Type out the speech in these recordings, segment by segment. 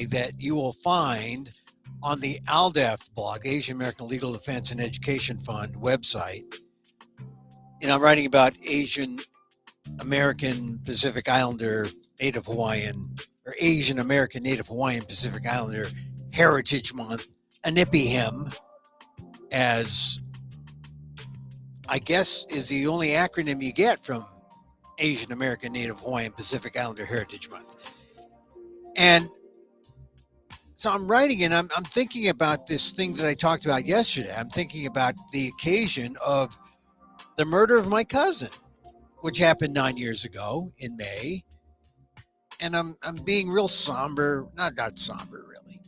essay that you will find on the ALDEF blog, Asian American Legal Defense and Education Fund website. And I'm writing about Asian American Pacific Islander Native Hawaiian, or Asian American Native Hawaiian Pacific Islander Heritage Month, AANHPIHM, as I guess is the only acronym you get from Asian American Native Hawaiian Pacific Islander Heritage Month. And so I'm writing and I'm thinking about this thing that I talked about yesterday. I'm thinking about the occasion of the murder of my cousin, which happened 9 years ago in May. And I'm being real somber, not somber really.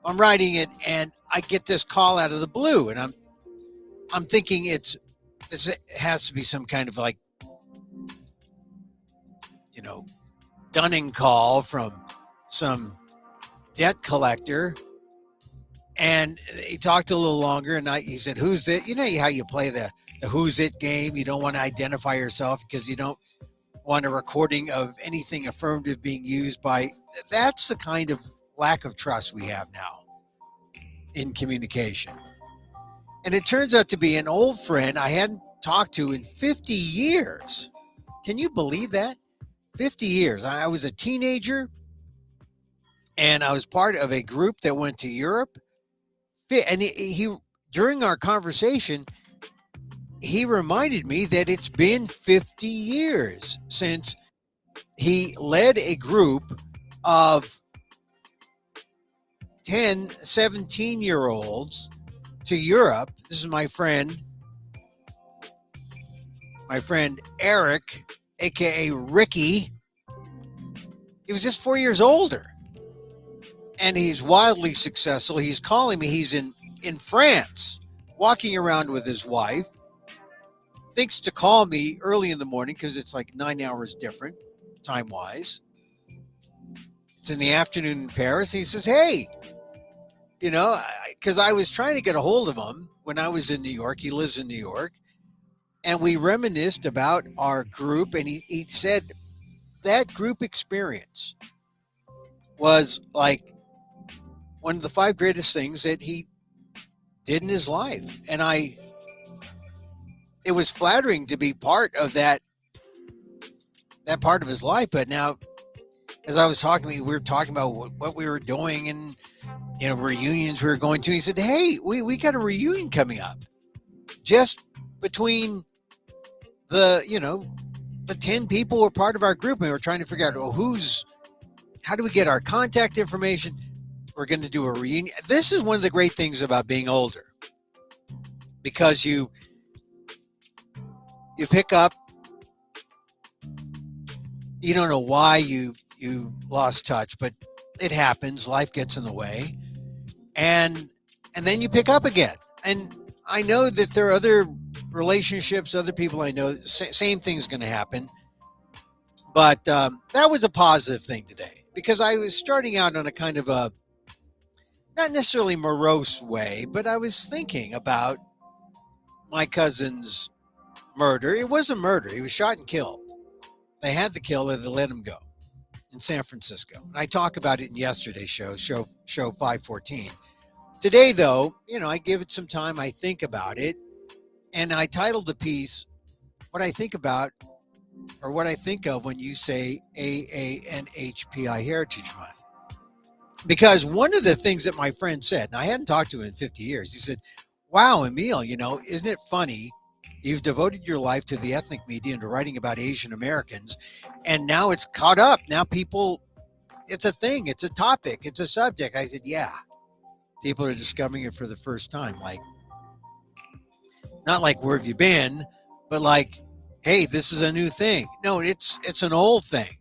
I'm writing it and I get this call out of the blue, and I'm thinking this has to be some kind of like, you know, dunning call from some debt collector. And he talked a little longer, and he said, "Who's it?" You know how you play the who's it game. You don't want to identify yourself because you don't want a recording of anything affirmative being used by. That's the kind of lack of trust we have now in communication. And it turns out to be an old friend I hadn't talked to in 50 years. Can you believe that? 50 years. I was a teenager and I was part of a group that went to Europe. And he during our conversation, he reminded me that it's been 50 years since he led a group of 10, 17-year-olds to Europe. This is my friend Eric, aka Ricky. He was just 4 years older. And he's wildly successful. He's calling me. He's in France, walking around with his wife. Thinks to call me early in the morning because it's like 9 hours different time-wise. It's in the afternoon in Paris. He says, "Hey, you know," because I was trying to get a hold of him when I was in New York. He lives in New York. And we reminisced about our group. And he said that group experience was like one of the 5 greatest things that he did in his life. And it was flattering to be part of that part of his life. But now, as I was talking, we were talking about what we were doing and, you know, reunions we were going to. He said, "Hey, we got a reunion coming up just between the 10 people who were part of our group. And we were trying to figure out, how do we get our contact information? We're going to do a reunion." This is one of the great things about being older, because you pick up, you don't know why you lost touch, but it happens. Life gets in the way. And then you pick up again. And I know that there are other relationships, other people I know, same thing's going to happen. But that was a positive thing today, because I was starting out on a kind of a, not necessarily morose way, but I was thinking about my cousin's murder. It was a murder. He was shot and killed. They had the killer. They let him go in San Francisco. And I talk about it in yesterday's show 514. Today, though, I give it some time. I think about it. And I titled the piece, "What I Think About," or what I think of when you say AANHPI Heritage Month. Because one of the things that my friend said, and I hadn't talked to him in 50 years, he said, "Wow, Emil, isn't it funny? You've devoted your life to the ethnic media and to writing about Asian Americans, and now it's caught up. Now people, it's a thing, it's a topic, it's a subject." I said, "Yeah, people are discovering it for the first time. Like, not like, where have you been, but like, hey, this is a new thing." No, it's an old thing.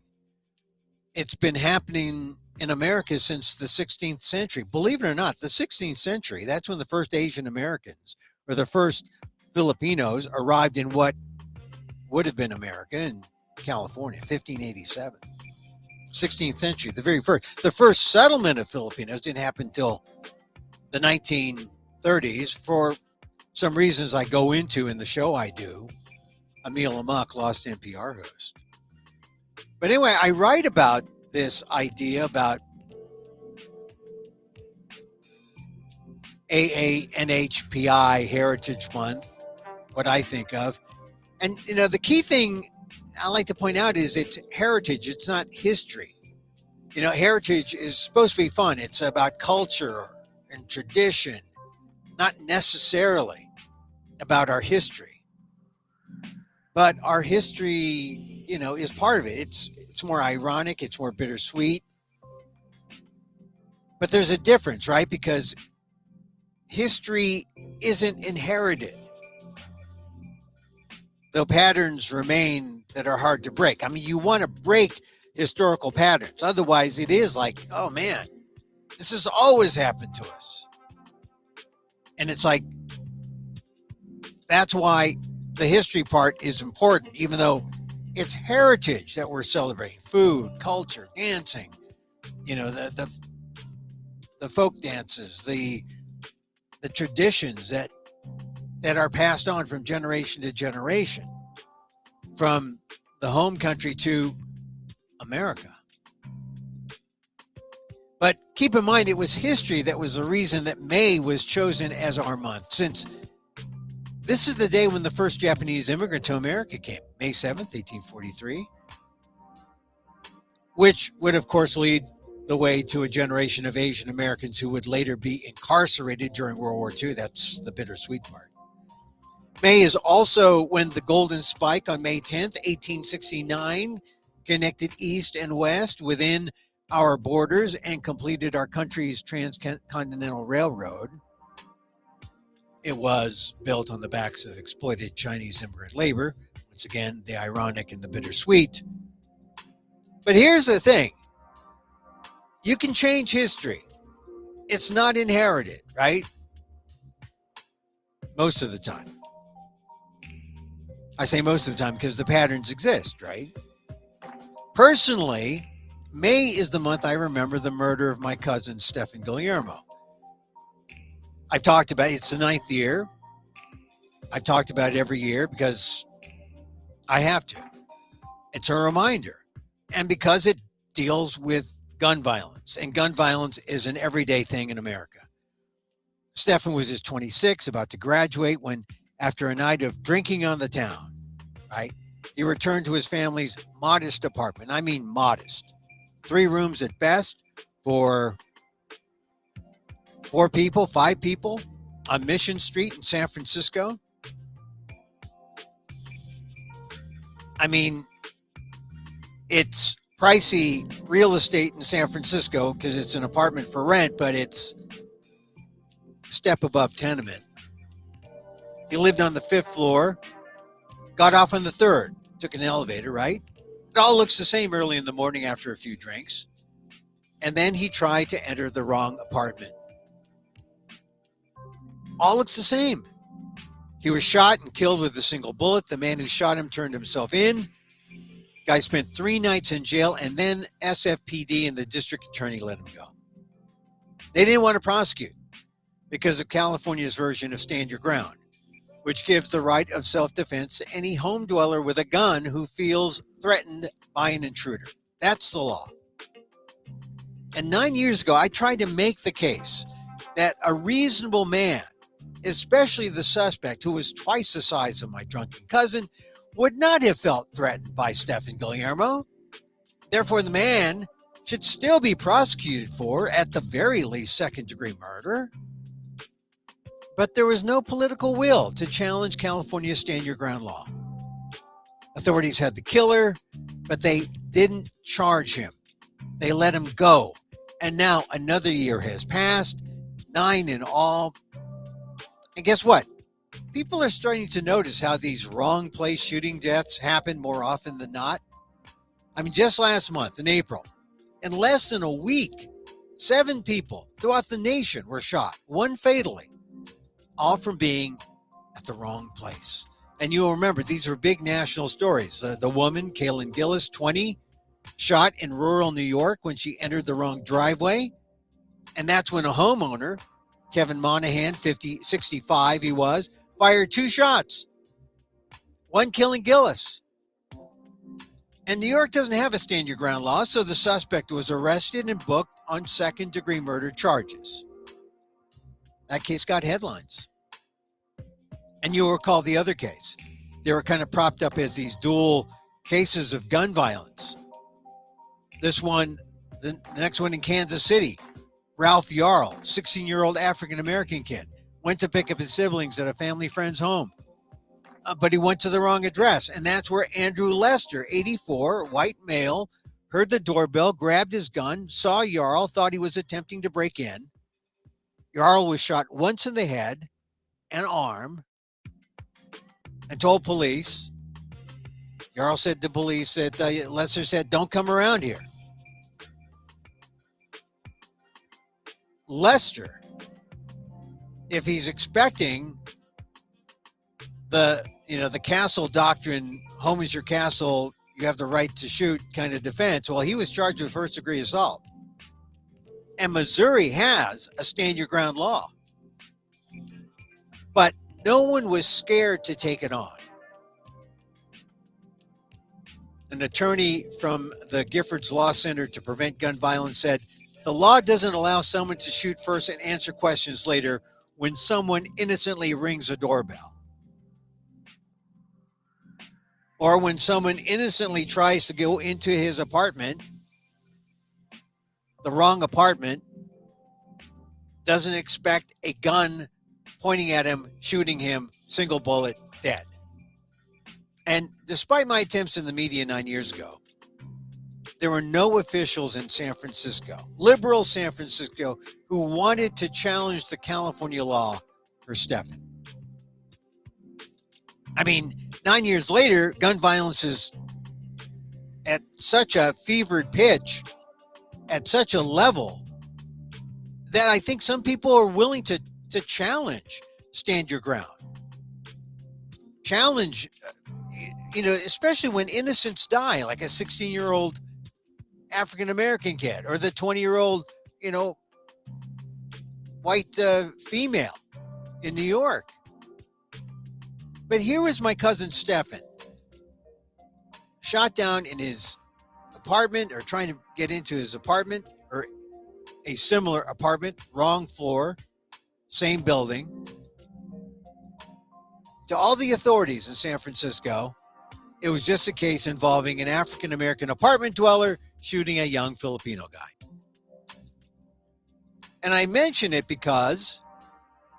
It's been happening in America since the 16th century. Believe it or not, the 16th century, that's when the first Asian Americans, or the first Filipinos, arrived in what would have been America, in California, 1587. 16th century, the first settlement of Filipinos didn't happen until the 1930s, for some reasons I go into in the show I do. Emil Amok, lost NPR host. But anyway, I write about this idea about AANHPI Heritage Month, what I think of. And, the key thing I like to point out is it's heritage, it's not history. Heritage is supposed to be fun. It's about culture and tradition, not necessarily about our history. But our history, is part of it. It's more ironic, it's more bittersweet. But there's a difference, right? Because history isn't inherited, though patterns remain that are hard to break. I mean, you want to break historical patterns. Otherwise, it is like, oh man, this has always happened to us. And it's like, that's why the history part is important, even though it's heritage that we're celebrating. Food, culture, dancing, the folk dances, the traditions that are passed on from generation to generation, from the home country to America. But keep in mind, it was history that was the reason that May was chosen as our month, since this is the day when the first Japanese immigrant to America came, May 7th, 1843, which would, of course, lead the way to a generation of Asian Americans who would later be incarcerated during World War II. That's the bittersweet part. May is also when the Golden Spike on May 10th, 1869, connected East and West within our borders and completed our country's transcontinental railroad. It was built on the backs of exploited Chinese immigrant labor. Once again, the ironic and the bittersweet. But here's the thing. You can change history. It's not inherited, right? Most of the time. I say most of the time because the patterns exist, right? Personally, May is the month I remember the murder of my cousin, Stephen Guillermo. I've talked about it. It's the 9th year. I've talked about it every year because I have to. It's a reminder. And because it deals with gun violence. And gun violence is an everyday thing in America. Stephen was just 26, about to graduate, when, after a night of drinking on the town, right, he returned to his family's modest apartment. I mean modest. 3 rooms at best for 4 people, 5 people on Mission Street in San Francisco. I mean, it's pricey real estate in San Francisco because it's an apartment for rent, but it's a step above tenement. He lived on the 5th floor, got off on the 3rd, took an elevator, right? It all looks the same early in the morning after a few drinks. And then he tried to enter the wrong apartment. All looks the same. He was shot and killed with a single bullet. The man who shot him turned himself in. Guy spent 3 nights in jail, and then SFPD and the district attorney let him go. They didn't want to prosecute because of California's version of stand your ground, which gives the right of self-defense to any home dweller with a gun who feels threatened by an intruder. That's the law. And 9 years ago, I tried to make the case that a reasonable man, especially the suspect, who was twice the size of my drunken cousin, would not have felt threatened by Stephen Guillermo. Therefore, the man should still be prosecuted for, at the very least, second-degree murder. But there was no political will to challenge California's stand-your-ground law. Authorities had the killer, but they didn't charge him. They let him go. And now another year has passed, 9 in all. And guess what? People are starting to notice how these wrong place shooting deaths happen more often than not. I mean, just last month in April, in less than a week, 7 people throughout the nation were shot, 1 fatally, all from being at the wrong place. And you'll remember, these were big national stories. The woman, Kaylin Gillis, 20, shot in rural New York when she entered the wrong driveway. And that's when a homeowner, Kevin Monahan, 65 he was, fired 2 shots, 1 killing Gillis. And New York doesn't have a stand your ground law, so the suspect was arrested and booked on second-degree murder charges. That case got headlines. And you'll recall the other case. They were kind of propped up as these dual cases of gun violence. This one, the next one in Kansas City, Ralph Yarl, 16-year-old African-American kid, went to pick up his siblings at a family friend's home. But he went to the wrong address. And that's where Andrew Lester, 84, white male, heard the doorbell, grabbed his gun, saw Yarl, thought he was attempting to break in. Yarl was shot once in the head and arm and told police. Yarl said to police that Lester said, "Don't come around here." Lester, if he's expecting the castle doctrine, home is your castle, you have the right to shoot kind of defense, well, he was charged with first-degree assault. And Missouri has a stand your ground law. But no one was scared to take it on. An attorney from the Giffords Law Center to Prevent Gun Violence said, "The law doesn't allow someone to shoot first and answer questions later when someone innocently rings a doorbell. Or when someone innocently tries to go into his apartment, the wrong apartment, doesn't expect a gun pointing at him, shooting him, single bullet, dead." And despite my attempts in the media 9 years ago, there were no officials in San Francisco, liberal San Francisco, who wanted to challenge the California law for Stephan. I mean, 9 years later, gun violence is at such a fevered pitch, at such a level, that I think some people are willing to challenge stand your ground. Challenge, especially when innocents die, like a 16-year-old African-American kid or the 20-year-old, white female in New York. But here was my cousin Stephan, shot down in his apartment, or trying to get into his apartment, or a similar apartment, wrong floor, same building. To all the authorities in San Francisco, it was just a case involving an African-American apartment dweller shooting a young Filipino guy. And I mention it because,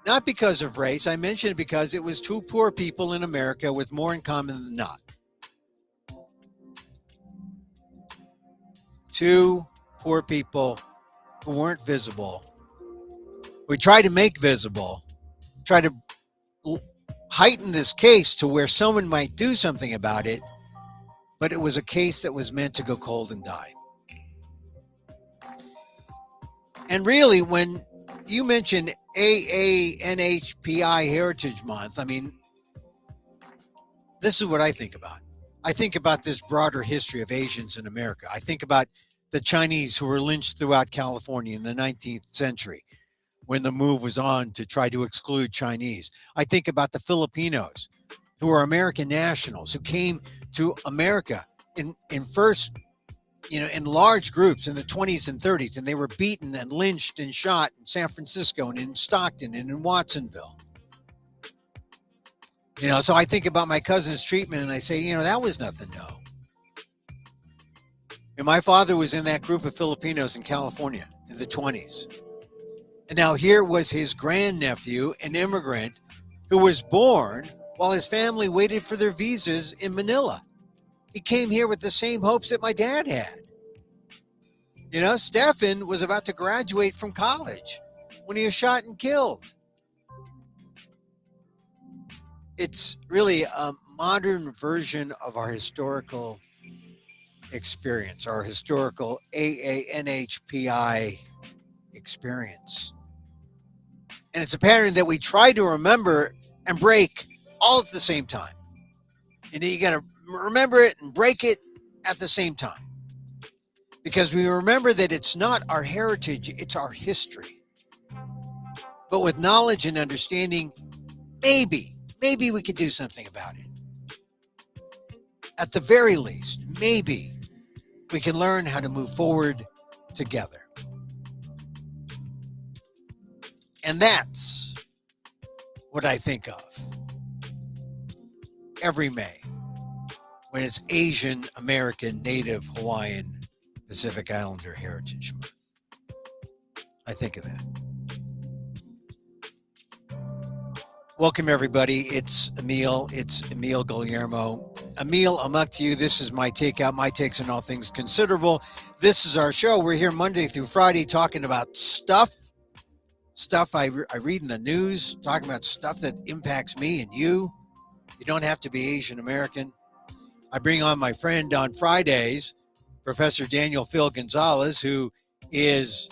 not because of race, I mention it because it was two poor people in America with more in common than not. Two poor people who weren't visible. We tried to make visible, try to heighten this case to where someone might do something about it, but it was a case that was meant to go cold and die. And really, when you mention AANHPI Heritage Month, I mean, this is what I think about. I think about this broader history of Asians in America. I think about the Chinese who were lynched throughout California in the 19th century when the move was on to try to exclude Chinese. I think about the Filipinos who are American nationals who came to America in large groups in the 20s and 30s, and they were beaten and lynched and shot in San Francisco and in Stockton and in Watsonville. So I think about my cousin's treatment and I say, that was nothing new. And my father was in that group of Filipinos in California in the 20s. And now here was his grandnephew, an immigrant who was born while his family waited for their visas in Manila. He came here with the same hopes that my dad had. Stephan was about to graduate from college when he was shot and killed. It's really a modern version of our historical experience, our historical AANHPI experience. And it's a pattern that we try to remember and break all at the same time. You got to remember it and break it at the same time. Because we remember that it's not our heritage, it's our history. But with knowledge and understanding, maybe we could do something about it. At the very least, maybe we can learn how to move forward together. And that's what I think of every May when it's Asian American, Native, Hawaiian, Pacific Islander Heritage Month. I think of that. Welcome, everybody. It's Emil. It's Emil Guillermo. Emil, I'm up to you. This is my takeout, my takes on all things considerable. This is our show. We're here Monday through Friday talking about stuff I read in the news, talking about stuff that impacts me and you. You don't have to be Asian American. I bring on my friend on Fridays, Professor Daniel Phil Gonzalez, who is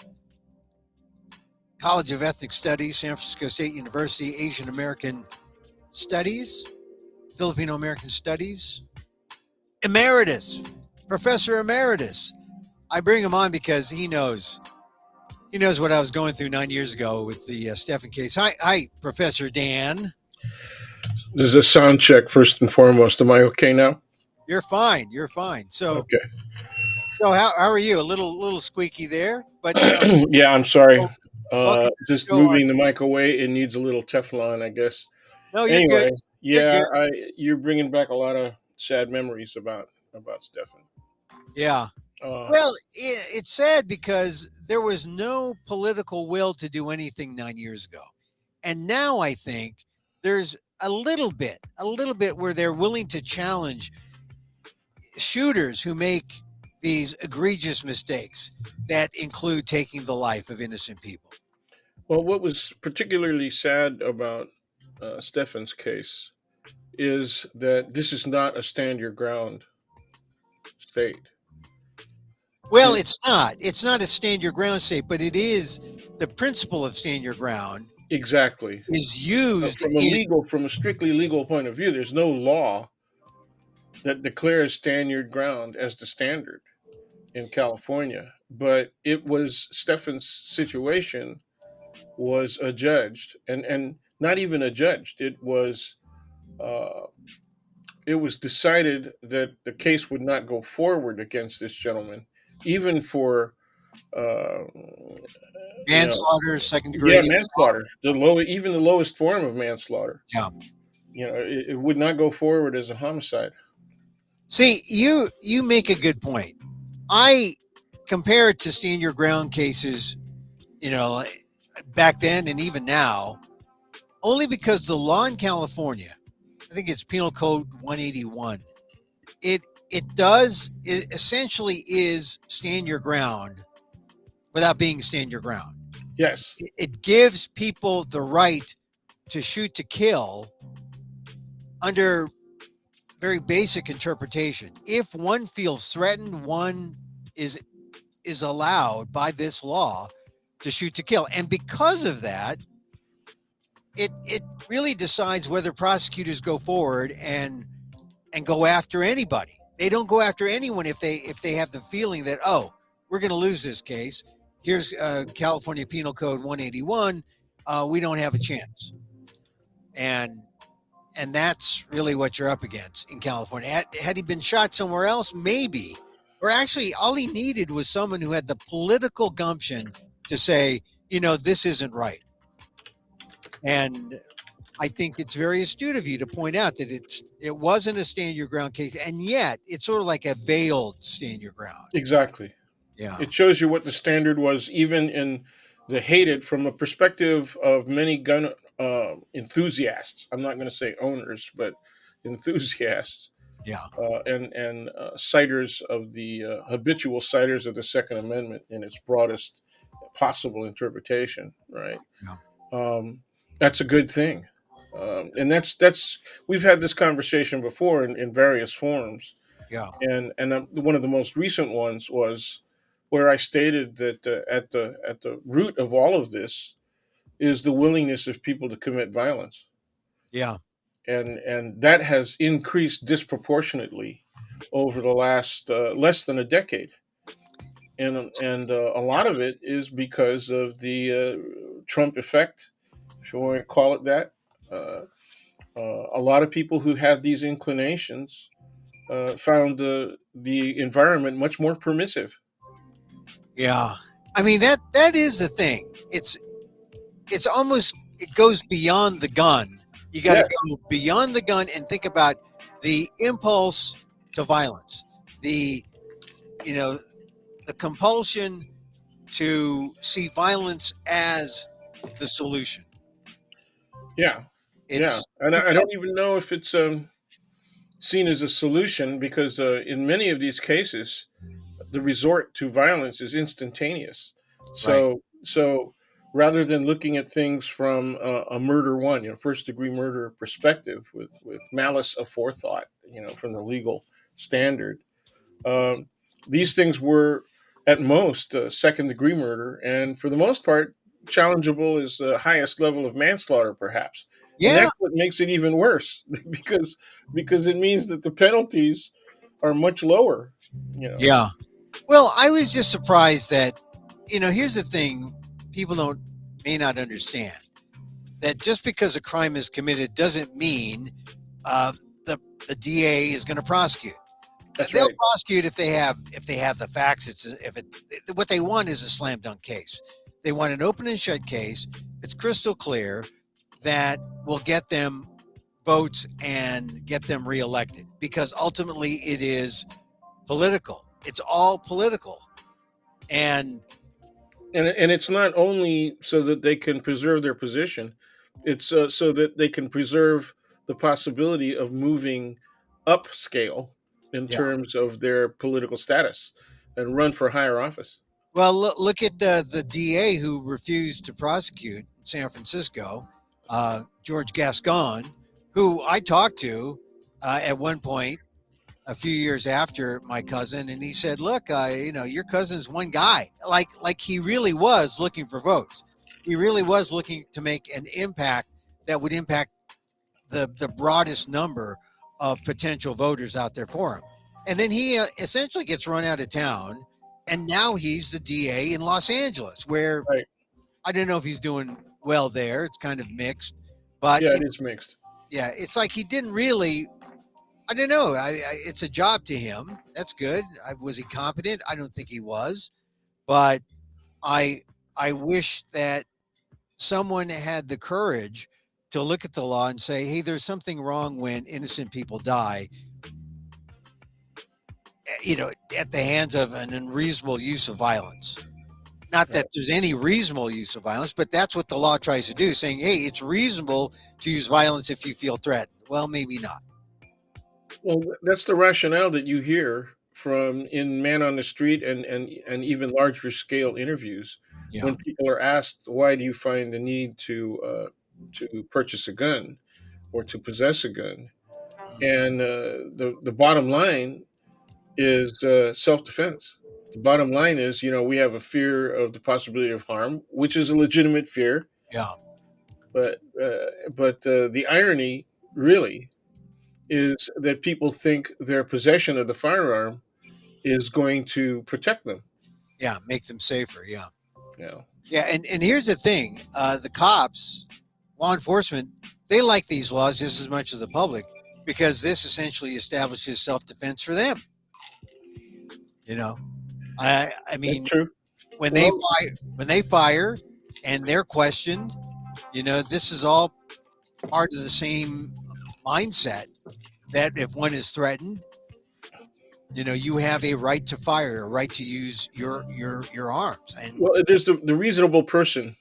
College of Ethnic Studies, San Francisco State University, Asian American Studies, Filipino American Studies, Emeritus, Professor Emeritus. I bring him on because he knows what I was going through 9 years ago with the Stephen case. Hi, Professor Dan. There's a sound check first and foremost. Am I okay now? You're fine. So, Okay. so how are you? A little squeaky there, but Yeah, I'm sorry. welcome to the Just show. moving the mic away. It needs a little Teflon, I guess. No, you're good. Anyway, You're yeah, good. you're bringing back a lot of sad memories about Stefan. Yeah. Uh, Well, it's sad because there was no political will to do anything 9 years ago. And now I think there's a little bit where they're willing to challenge shooters who make these egregious mistakes that include taking the life of innocent people. well, what was particularly sad about Stefan's case is that this is not a stand your ground state. Well, It, it's not. It's not a stand your ground state, but it is the principle of stand your ground exactly. is used in. From a strictly legal point of view, there's no law that declares stand your ground as the standard in California. But it was Stefan's situation was adjudged, and not even adjudged. Uh, it was decided that the case would not go forward against this gentleman, even for uh, you know, Manslaughter, second yeah, degree assault. manslaughter, even the lowest form of manslaughter. Yeah. It would not go forward as a homicide. See, you make a good point. I compare it to stand your ground cases, you know, back then and even now, only because the law in California, I think it's Penal Code 181. It essentially is stand your ground without being stand your ground. Yes, It gives people the right to shoot to kill under very basic interpretation. If one feels threatened, one is allowed by this law to shoot to kill. And because of that, it really decides whether prosecutors go forward and go after anybody. They don't go after anyone if they have the feeling that, oh, we're going to lose this case. Here's California Penal Code 181. We don't have a chance. And that's really what you're up against in California. Had he been shot somewhere else, maybe. Or actually, all he needed was someone who had the political gumption to say, this isn't right. And I think it's very astute of you to point out that it wasn't a stand your ground case, and yet it's sort of like a veiled stand your ground. exactly. Yeah, It shows you what the standard was, even in the hated, from a perspective of many gun enthusiasts. I'm not going to say owners, but enthusiasts yeah, and citers of the habitual citers of the Second Amendment in its broadest possible interpretation. Right. yeah, That's a good thing, and that's we've had this conversation before in various forms, yeah, and one of the most recent ones was where I stated that at the root of all of this is the willingness of people to commit violence, yeah, and that has increased disproportionately over the last less than a decade, and a lot of it is because of the Trump effect, if you want to call it that. Uh, a lot of people who had these inclinations found the environment much more permissive. yeah. I mean that is the thing. it's almost, it goes beyond the gun. You got to Yes, go beyond the gun and think about the impulse to violence, the, you know, the compulsion to see violence as the solution. yeah, yeah. It's And you I go, don't even know if it's seen as a solution because in many of these cases, the resort to violence is instantaneous. right. So rather than looking at things from a murder one, first degree murder perspective with malice aforethought, from the legal standard, um, these things were at most second degree murder, and for the most part, challengeable is the highest level of manslaughter, perhaps. And Yeah, that's what makes it even worse because it means that the penalties are much lower. You know, yeah. Well, I was just surprised that, here's the thing: people don't may not understand that just because a crime is committed doesn't mean uh, the the DA is going to prosecute. that's They'll right. prosecute if they have the facts. It's if it what they want is a slam dunk case. They want an open and shut case. It's crystal clear that will get them votes and get them reelected because ultimately it is political. It's all political. And And it's not only so that they can preserve their position; it's so that they can preserve the possibility of moving upscale in yeah, terms of their political status and run for higher office. well, look at the DA who refused to prosecute in San Francisco, George Gascon, who I talked to at one point a few years after my cousin, and he said, "Look, your cousin's one guy. Like he really was looking for votes. He really was looking to make an impact that would impact the broadest number of potential voters out there for him." And then he essentially gets run out of town, and now he's the DA in Los Angeles, where Right. I don't know if he's doing well there. It's kind of mixed, but Yeah, it is mixed. yeah, it's like he didn't really. I don't know. It's a job to him. That's good. Was he competent? I don't think he was, but I I wish that someone had the courage to look at the law and say, "Hey, there's something wrong when innocent people die, at the hands of an unreasonable use of violence." Not that Right. there's any reasonable use of violence, but that's what the law tries to do, saying, "Hey, it's reasonable to use violence if you feel threatened." Well, maybe not. Well, that's the rationale that you hear from in man on the street and even larger scale interviews Yeah, when people are asked, "Why do you find the need to purchase a gun or to possess a gun?" And the bottom line is self defense. The bottom line is, we have a fear of the possibility of harm, which is a legitimate fear. yeah, But the irony, really, is that people think their possession of the firearm is going to protect them. yeah. Make them safer. Yeah. You know, Yeah, and here's the thing: the cops, law enforcement, they like these laws just as much as the public because this essentially establishes self-defense for them. You know, I that's mean, true. when they Well, fire, when they fire, and they're questioned, this is all part of the same mindset that if one is threatened, you have a right to fire, a right to use your arms, and there's the reasonable person.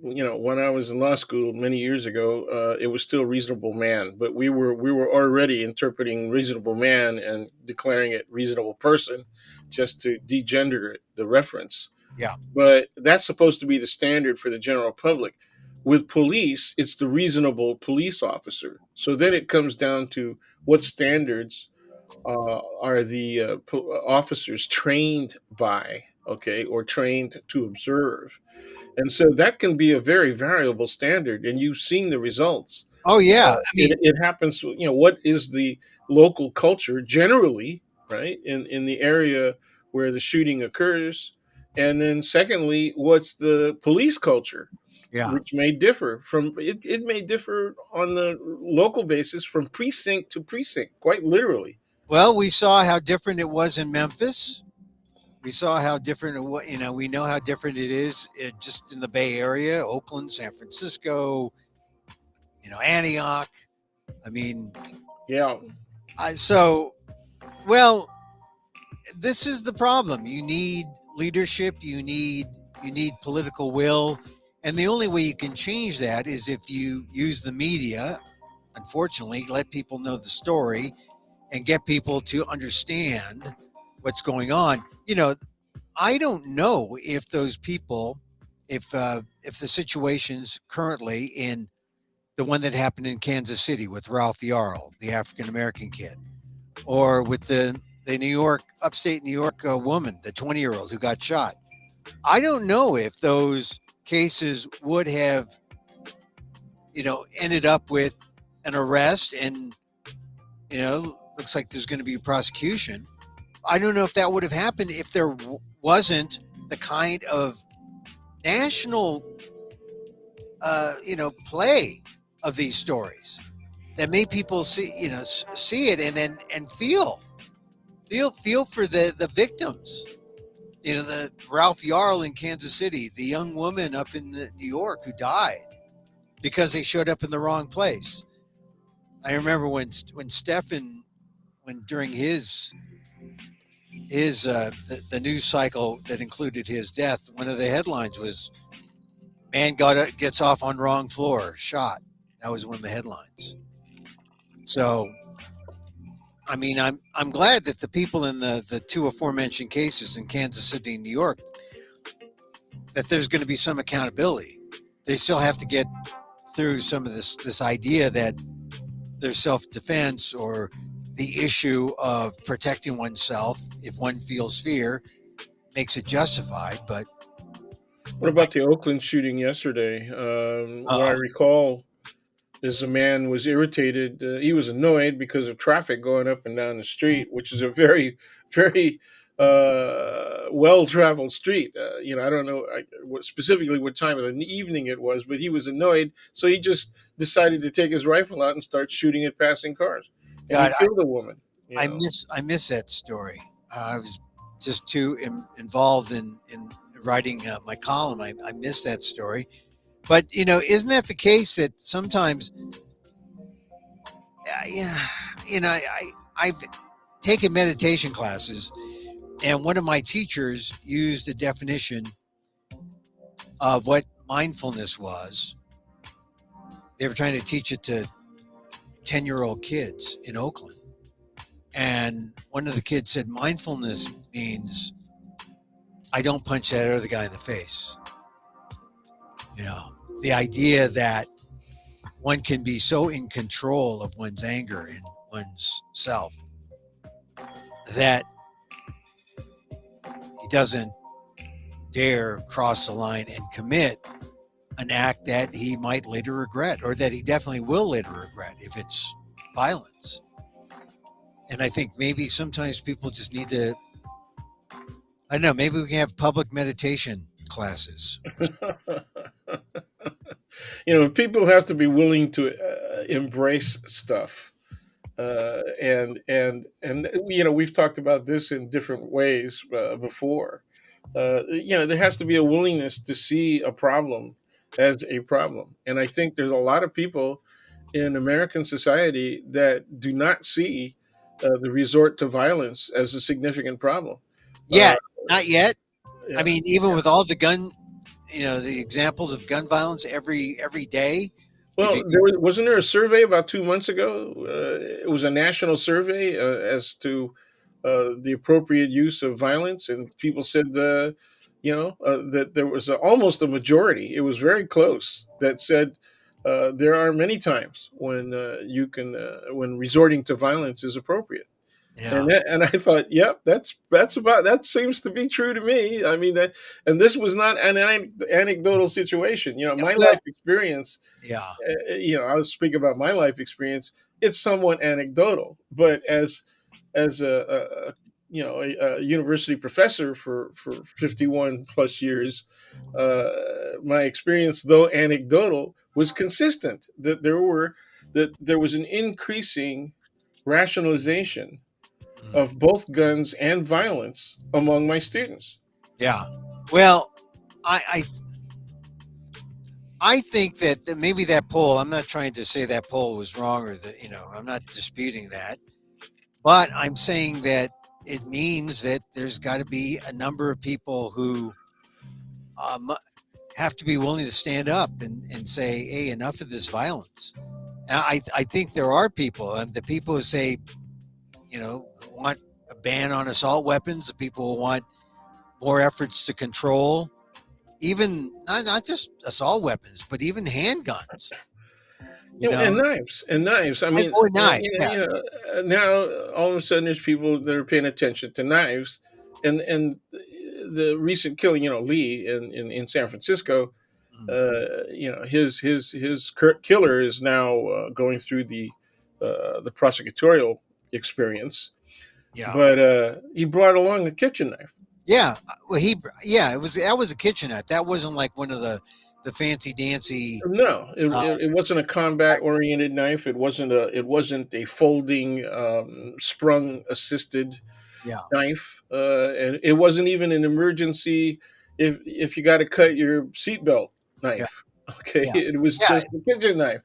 When I was in law school many years ago, it was still reasonable man, but we were already interpreting reasonable man and declaring it reasonable person, just to degender it, the reference. yeah, But that's supposed to be the standard for the general public. With police, it's the reasonable police officer. So then it comes down to what standards are the officers trained by, okay, or trained to observe. And so that can be a very variable standard, and you've seen the results. oh yeah, I mean, It happens, what is the local culture generally, right, in the area where the shooting occurs? And then, secondly, what's the police culture, yeah. which may differ it may differ on the local basis from precinct to precinct, quite literally. Well, we saw how different it was in Memphis. We saw how different we know how different it is just in the Bay Area, Oakland, San Francisco, Antioch. I mean, Yeah. so well, this is the problem. You need leadership. You need political will, and the only way you can change that is if you use the media. Unfortunately, let people know the story and get people to understand what's going on. I don't know if those people, if the situations currently in the one that happened in Kansas City with Ralph Yarl, the African American kid, or with the New York, upstate New York woman, the 20-year-old who got shot. I don't know if those cases would have, ended up with an arrest and, looks like there's going to be a prosecution. I don't know if that would have happened if there wasn't the kind of national, play of these stories that made people see it and then and feel for the victims. The Ralph Yarl in Kansas City, the young woman up in New York who died because they showed up in the wrong place. I remember when Stefan, when during his the news cycle that included his death, one of the headlines was "Man gets off on wrong floor, shot." That was one of the headlines. So, I mean, I'm glad that the people in the two aforementioned cases in Kansas City and New York, that there's going to be some accountability. They still have to get through some of this idea that their self defense or the issue of protecting oneself if one feels fear makes it justified. But What I, about the Oakland shooting yesterday? What I uh, recall is a man was irritated. He was annoyed because of traffic going up and down the street, which is a very, very well-traveled street. I don't know specifically what time of the evening it was, but he was annoyed, so he just decided to take his rifle out and start shooting at passing cars, and he God, killed a woman. I miss that story. I was just too involved in writing my column. I miss that story. But isn't that the case that sometimes, yeah, I've taken meditation classes, and one of my teachers used a definition of what mindfulness was. They were trying to teach it to 10-year-old kids in Oakland. And one of the kids said, mindfulness means I don't punch that other guy in the face. You know, the idea that one can be so in control of one's anger and one's self that he doesn't dare cross the line and commit an act that he might later regret, or that he definitely will later regret if it's violence. And I think maybe sometimes people just need to, I don't know, maybe we can have public meditation classes. People have to be willing to embrace stuff, and we've talked about this in different ways before. There has to be a willingness to see a problem as a problem, and I think there's a lot of people in American society that do not see the resort to violence as a significant problem. Uh, Yet, not yet. I yeah. mean, even with all the the examples of gun violence every day. If Well, you can, wasn't there a survey about 2 months ago? It was a national survey as to the appropriate use of violence, and people said, that there was almost a majority. It was very close that said there are many times when when resorting to violence is appropriate. yeah, And I thought, yep, that's about that seems to be true to me. I mean that, and this was not an anecdotal situation. yeah, My well, life experience, yeah, I'll speak about my life experience. It's somewhat anecdotal, but as a university professor for 51 plus years, my experience, though anecdotal, was consistent. That there was an increasing rationalization of both guns and violence among my students. Yeah. Well, I I think that maybe that poll. I'm not trying to say that poll was wrong or that I'm not disputing that, but I'm saying that it means that there's got to be a number of people who um, have to be willing to stand up and say, "Hey, enough of this violence." I think there are people, and the people who say, want a ban on assault weapons, the people who want more efforts to control, even not just assault weapons, but even handguns. You know, And knives. I mean, or knife, yeah, now all of a sudden there's people that are paying attention to knives, and the recent killing, Lee in San Francisco. mm, His killer is now going through the prosecutorial experience, yeah, but he brought along a kitchen knife. yeah. Well, it was that was a kitchen knife. That wasn't like one of the fancy dancy. No, Uh, it wasn't a combat oriented knife. It wasn't a folding sprung assisted yeah, knife, and it wasn't even an emergency if you got to cut your seatbelt yeah, knife. Okay, yeah, it was yeah. just a kitchen knife,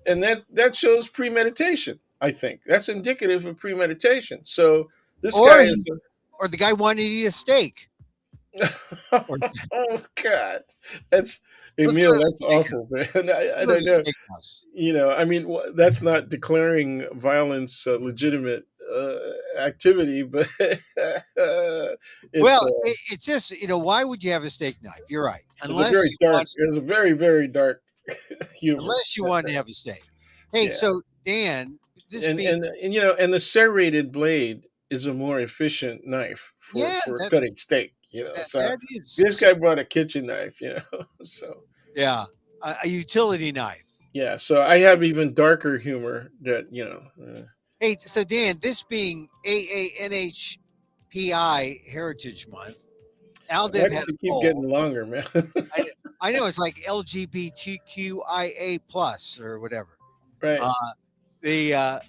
and that shows premeditation. I think that's indicative of premeditation. So this Or guy is. he, or the guy wanted to eat a steak. Or Oh God, that's let's go Emil. to the That's steakhouse. awful, man. I Let's go to don't the know. steakhouse. I mean, that's not declaring violence legitimate activity, but it's Well, it's just why would you have a steak knife? You're right, it's a very dark. It's a very very dark humor. unless you want to have a steak. Hey, Yeah, so Dan, this and being and and and the serrated blade is a more efficient knife for yeah, cutting steak. So that is this guy brought a kitchen knife. So. yeah, a utility knife. Yeah, so I have even darker humor that Hey, so Dan, this being AANHPI Heritage Month, why Aldiv does had a it keep poll. getting longer, man? I, I know it's like LGBTQIA plus or whatever. Right. Uh, the uh,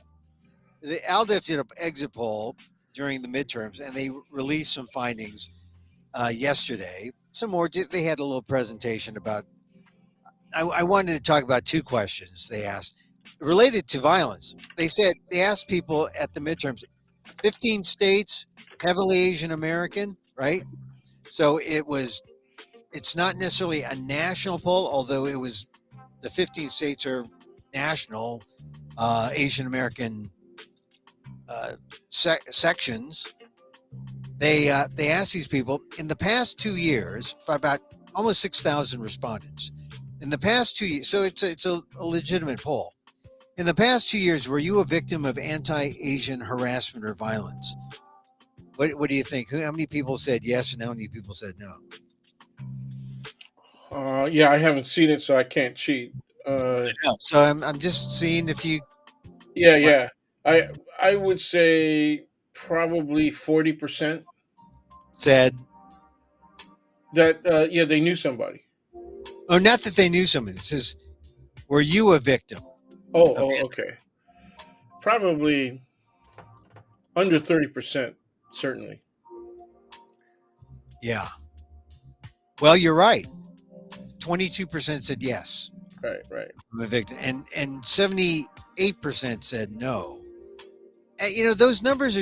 the Aldiv did an exit poll during the midterms, and they released some findings yesterday. Some more. They had a little presentation about. I wanted to talk about two questions they asked related to violence. They asked people at the midterms, 15 states, heavily Asian American, right? So it's not necessarily a national poll, although the 15 states are national Asian American sections. They asked these people in the past 2 years, for about almost 6,000 respondents. In the past 2 years, so it's a legitimate poll. In the past 2 years, were you a victim of anti-Asian harassment or violence? What do you think? How many people said yes, and how many people said no? Yeah, I haven't seen it, so I can't cheat. No. So I'm just seeing if you Yeah, want yeah. I would say probably 40% said, that yeah they knew somebody. oh, not that they knew someone. It says, were you a victim Oh, of oh, it? okay. Probably under 30%, certainly. Yeah. Well, you're right. 22% said yes, Right, right. I'm a victim, and 78% said no. And, those numbers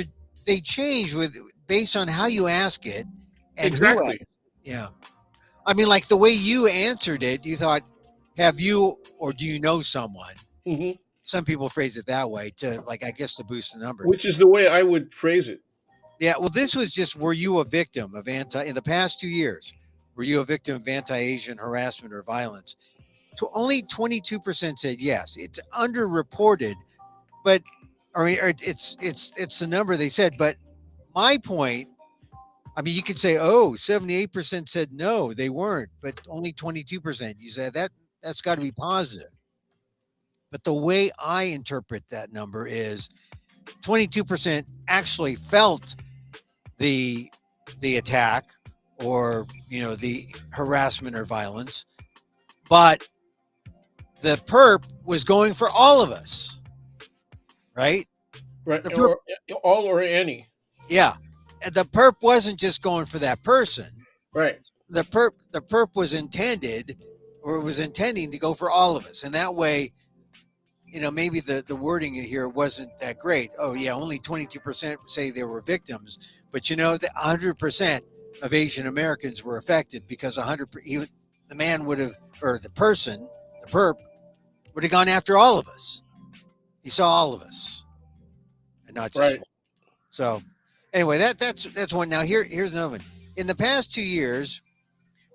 they change based on how you ask it and who Exactly. asked. Yeah. I mean, like the way you answered it, you thought, have you or do you know someone? Hmm. Some people phrase it that way to, like, I guess, to boost the number. Which is the way I would phrase it. Yeah. Well, this was just, were you a victim of in the past 2 years? Were you a victim of anti-Asian harassment or violence? Only 22% said yes. It's underreported, but or it's the number they said. But my point, I mean, you could say, oh, 78% said no, they weren't, but only 22%. You said that's got to be positive. But the way I interpret that number is 22% actually felt the the attack or the harassment or violence, but the perp was going for all of us, right? right, The perp, or all or any, yeah, and the perp wasn't just going for that person. right, The perp was intended, or was intending to go for all of us, and that way, maybe the wording here wasn't that great. Oh yeah, only 22% say they were victims, but that 100% of Asian Americans were affected because 100 the man would have, or the person, the perp would have gone after all of us. He saw all of us, and not just right. one. So anyway, that's one. Now here's another one. In the past 2 years,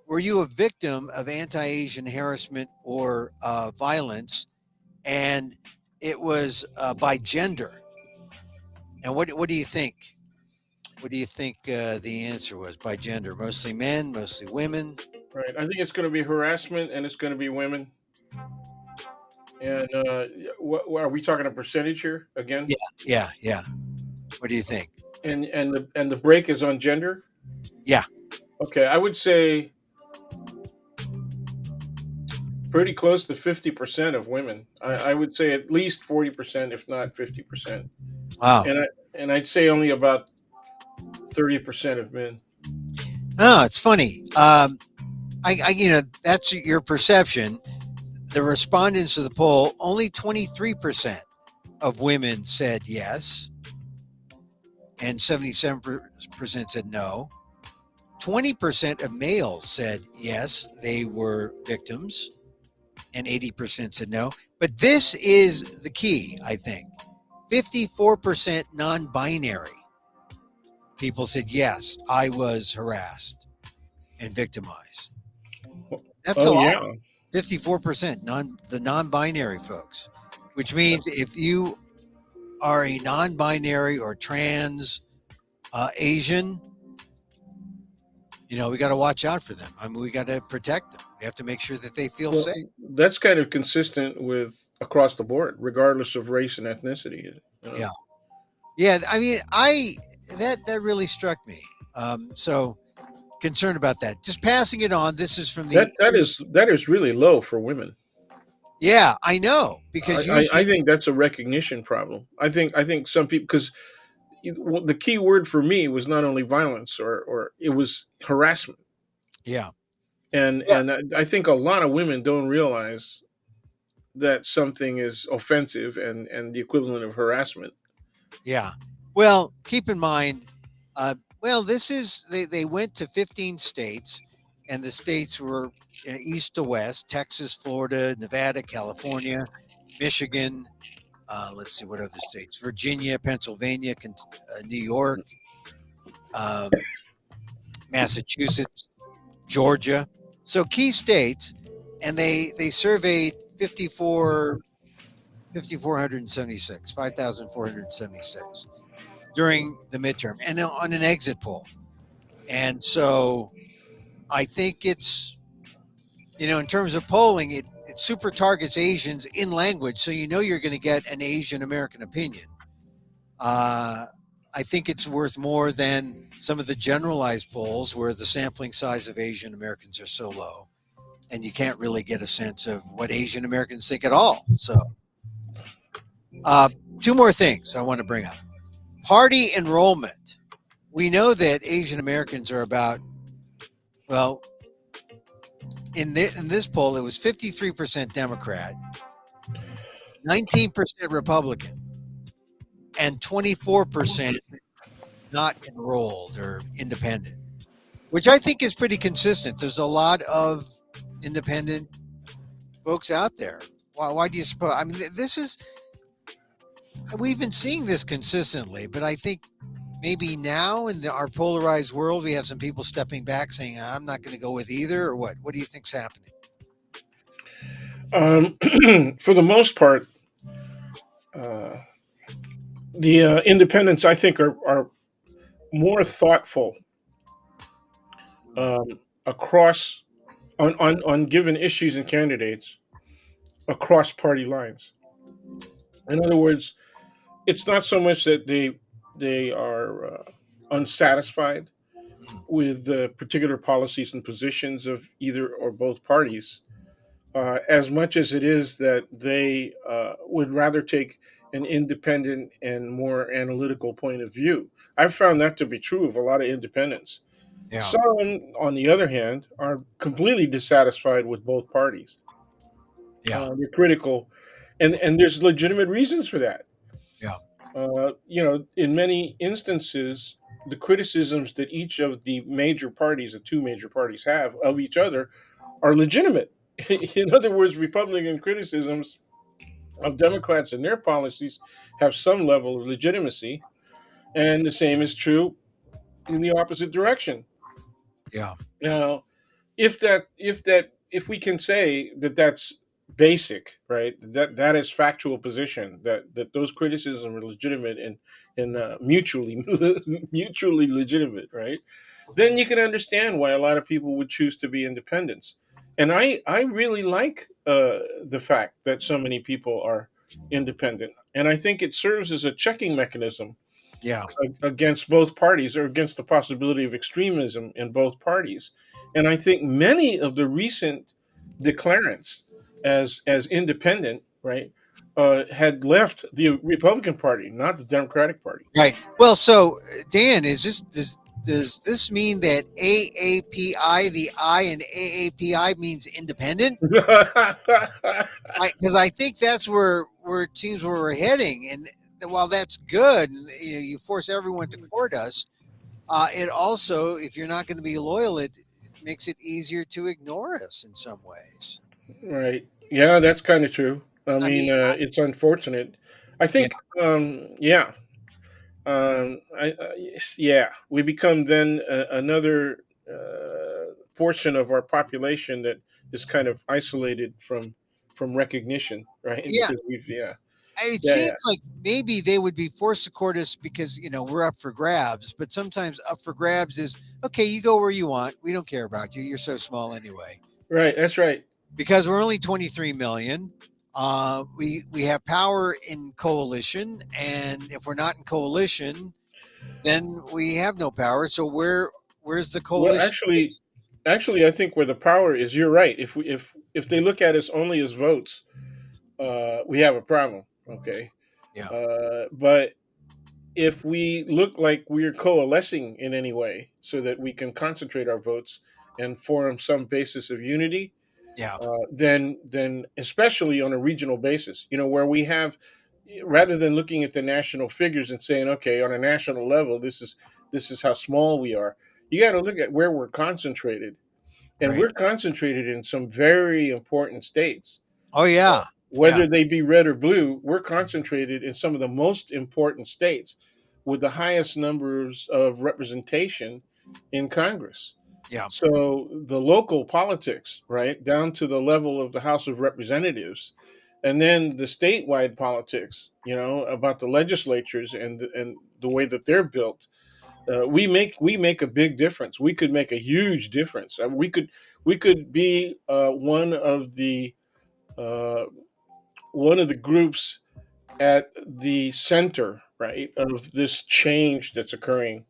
were you a victim of anti-Asian harassment or violence? And it was by gender. And what do you think? What do you think the answer was by gender? Mostly men, mostly women. Right. I think it's going to be harassment, and it's going to be women. And what are we talking a percentage here again? Yeah, yeah, yeah. What do you think? And the break is on gender. Yeah. Okay, I would say pretty close to 50% of women. I would say at least 40%, if not 50%. Wow. And I'd say only about 30% of men. Oh, it's funny. That's your perception. The respondents of the poll, only 23% of women said yes, and 77% said no. 20% of males said yes, they were victims, and 80% said no. But this is the key, I think. 54% non binary people said yes, I was harassed and victimized. That's a Oh lot. yeah. 54% the non binary folks, which means if you are a non binary or trans Asian, we got to watch out for them. I mean, we got to protect them. We have to make sure that they feel Well, safe. that's kind of consistent with across the board, regardless of race and ethnicity. Yeah. Yeah. I mean, that really struck me. So concerned about that. Just passing it on. This is from the, That is really low for women. yeah, I know, I, because I, I usually, think that's a recognition problem. I think some people, because the key word for me was not only violence, or it was harassment, yeah. and Well, and I think a lot of women don't realize that something is offensive and the equivalent of harassment. yeah. Well, keep in mind, this is, they went to 15 states, and the states were east to west: Texas, Florida, Nevada, California, Michigan. Let's see what other states: Virginia, Pennsylvania, New York, um, Massachusetts, Georgia. So key states, and they surveyed 5,476, 5,476 during the midterm, and on an exit poll. And so I think it's, in terms of polling, it super targets Asians in language, so you're going to get an Asian American opinion. Uh, I think it's worth more than some of the generalized polls where the sampling size of Asian Americans are so low, and you can't really get a sense of what Asian Americans think at all. So, uh, two more things I want to bring up: party enrollment. We know that Asian Americans are about, well, in this poll, it was 53% Democrat, 19% Republican, and 24% not enrolled or independent, which I think is pretty consistent. There's a lot of independent folks out there. Why do you suppose? I mean, this is, we've been seeing this consistently, but I think maybe now in our polarized world, we have some people stepping back saying, I'm not going to go with either, or what? What do you think's happening? For the most part, uh, the independents, I think, are more thoughtful, um, across on given issues and candidates across party lines. In other words, it's not so much that they are unsatisfied with the particular policies and positions of either or both parties, as much as it is that they would rather take an independent and more analytical point of view. I've found that to be true of a lot of independents. Yeah, Some, on the other hand, are completely dissatisfied with both parties. yeah, They're critical, and there's legitimate reasons for that. yeah, In many instances, the criticisms that each of the major parties, the two major parties, have of each other are legitimate. In other words, Republican criticisms of Democrats and their policies have some level of legitimacy, and the same is true in the opposite direction. yeah. Now, if we can say that that's basic, right? That is factual position, that those criticisms are legitimate and mutually mutually legitimate, right? Then you can understand why a lot of people would choose to be independents. And I really like the fact that so many people are independent, and I think it serves as a checking mechanism Yeah. against both parties, or against the possibility of extremism in both parties. And I think many of the recent declarants as independent, right, had left the Republican Party, not the Democratic Party. Right. Well, so Dan, does this mean that AAPI, the I in AAPI means independent? Because I think that's where it seems where we're heading, and while that's good, and, you force everyone to court us. It also, if you're not going to be loyal, it makes it easier to ignore us in some ways. Right. Yeah, that's kind of true. I I mean, mean, it's unfortunate. I yeah, think, yeah, yeah, we become then another portion of our population that is kind of isolated from recognition, right? yeah. Because we've, yeah, It yeah, yeah, seems like maybe they would be forced to court us because we're up for grabs. But sometimes up for grabs is okay. You go where you want. We don't care about you. You're so small anyway. right. That's right. Because we're only 23 million. We have power in coalition, and if we're not in coalition, then we have no power. So where's the Well, coalition? actually, I think where the power is, you're right. If they look at us only as votes, we have a problem. Okay, Yeah, but if we look like we're coalescing in any way so that we can concentrate our votes and form some basis of unity, yeah, then especially on a regional basis, where we have, rather than looking at the national figures and saying, okay, on a national level, this is how small we are. You got to look at where we're concentrated, and right. we're concentrated in some very important states. Oh yeah, yeah, Whether they be red or blue, we're concentrated in some of the most important states with the highest numbers of representation in Congress. yeah, So the local politics, right, down to the level of the House of Representatives, and then the statewide politics, about the legislatures and the way that they're built. We make a big difference. We could make a huge difference. We could be uh, one of the groups at the center, right, of this change that's occurring,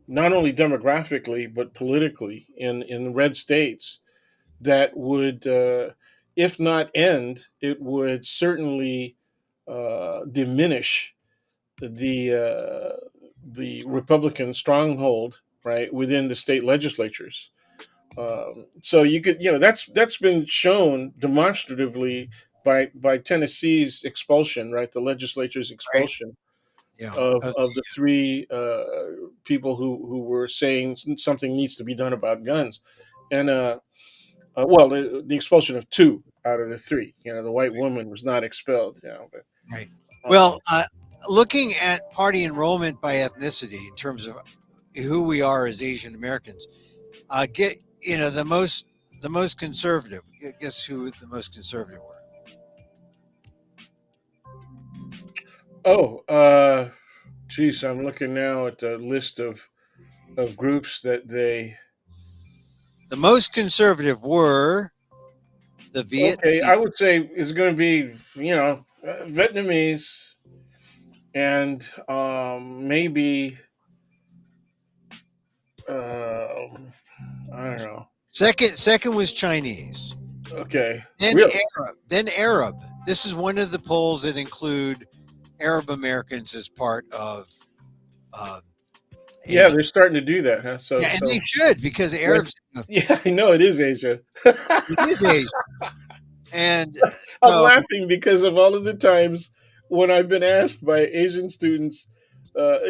not only demographically but politically in red states, that would, if not end, it would certainly diminish the Republican stronghold, right, within the state legislatures. So that's been shown demonstratively by Tennessee's expulsion, right, the legislature's right. expulsion Yeah, of the three people who were saying something needs to be done about guns, and well, the expulsion of two out of the three. The white woman was not expelled. But right. um, Well, looking at party enrollment by ethnicity in terms of who we are as Asian Americans, get the most conservative. Guess who the most conservative were? oh, geez, I'm looking now at the list of groups that they. The most conservative were the Okay, Vietnamese. I would say is going to be Vietnamese and maybe I don't know. Second was Chinese. Okay, Then really? Arab. Then Arab. This is one of the polls that include Arab Americans as part of um, Yeah, Asia. they're starting to do that, huh? Yeah, and they should because West, Arabs, yeah, I know it is Asia. it is Asia, and I'm so laughing because of all of the times when I've been asked by Asian students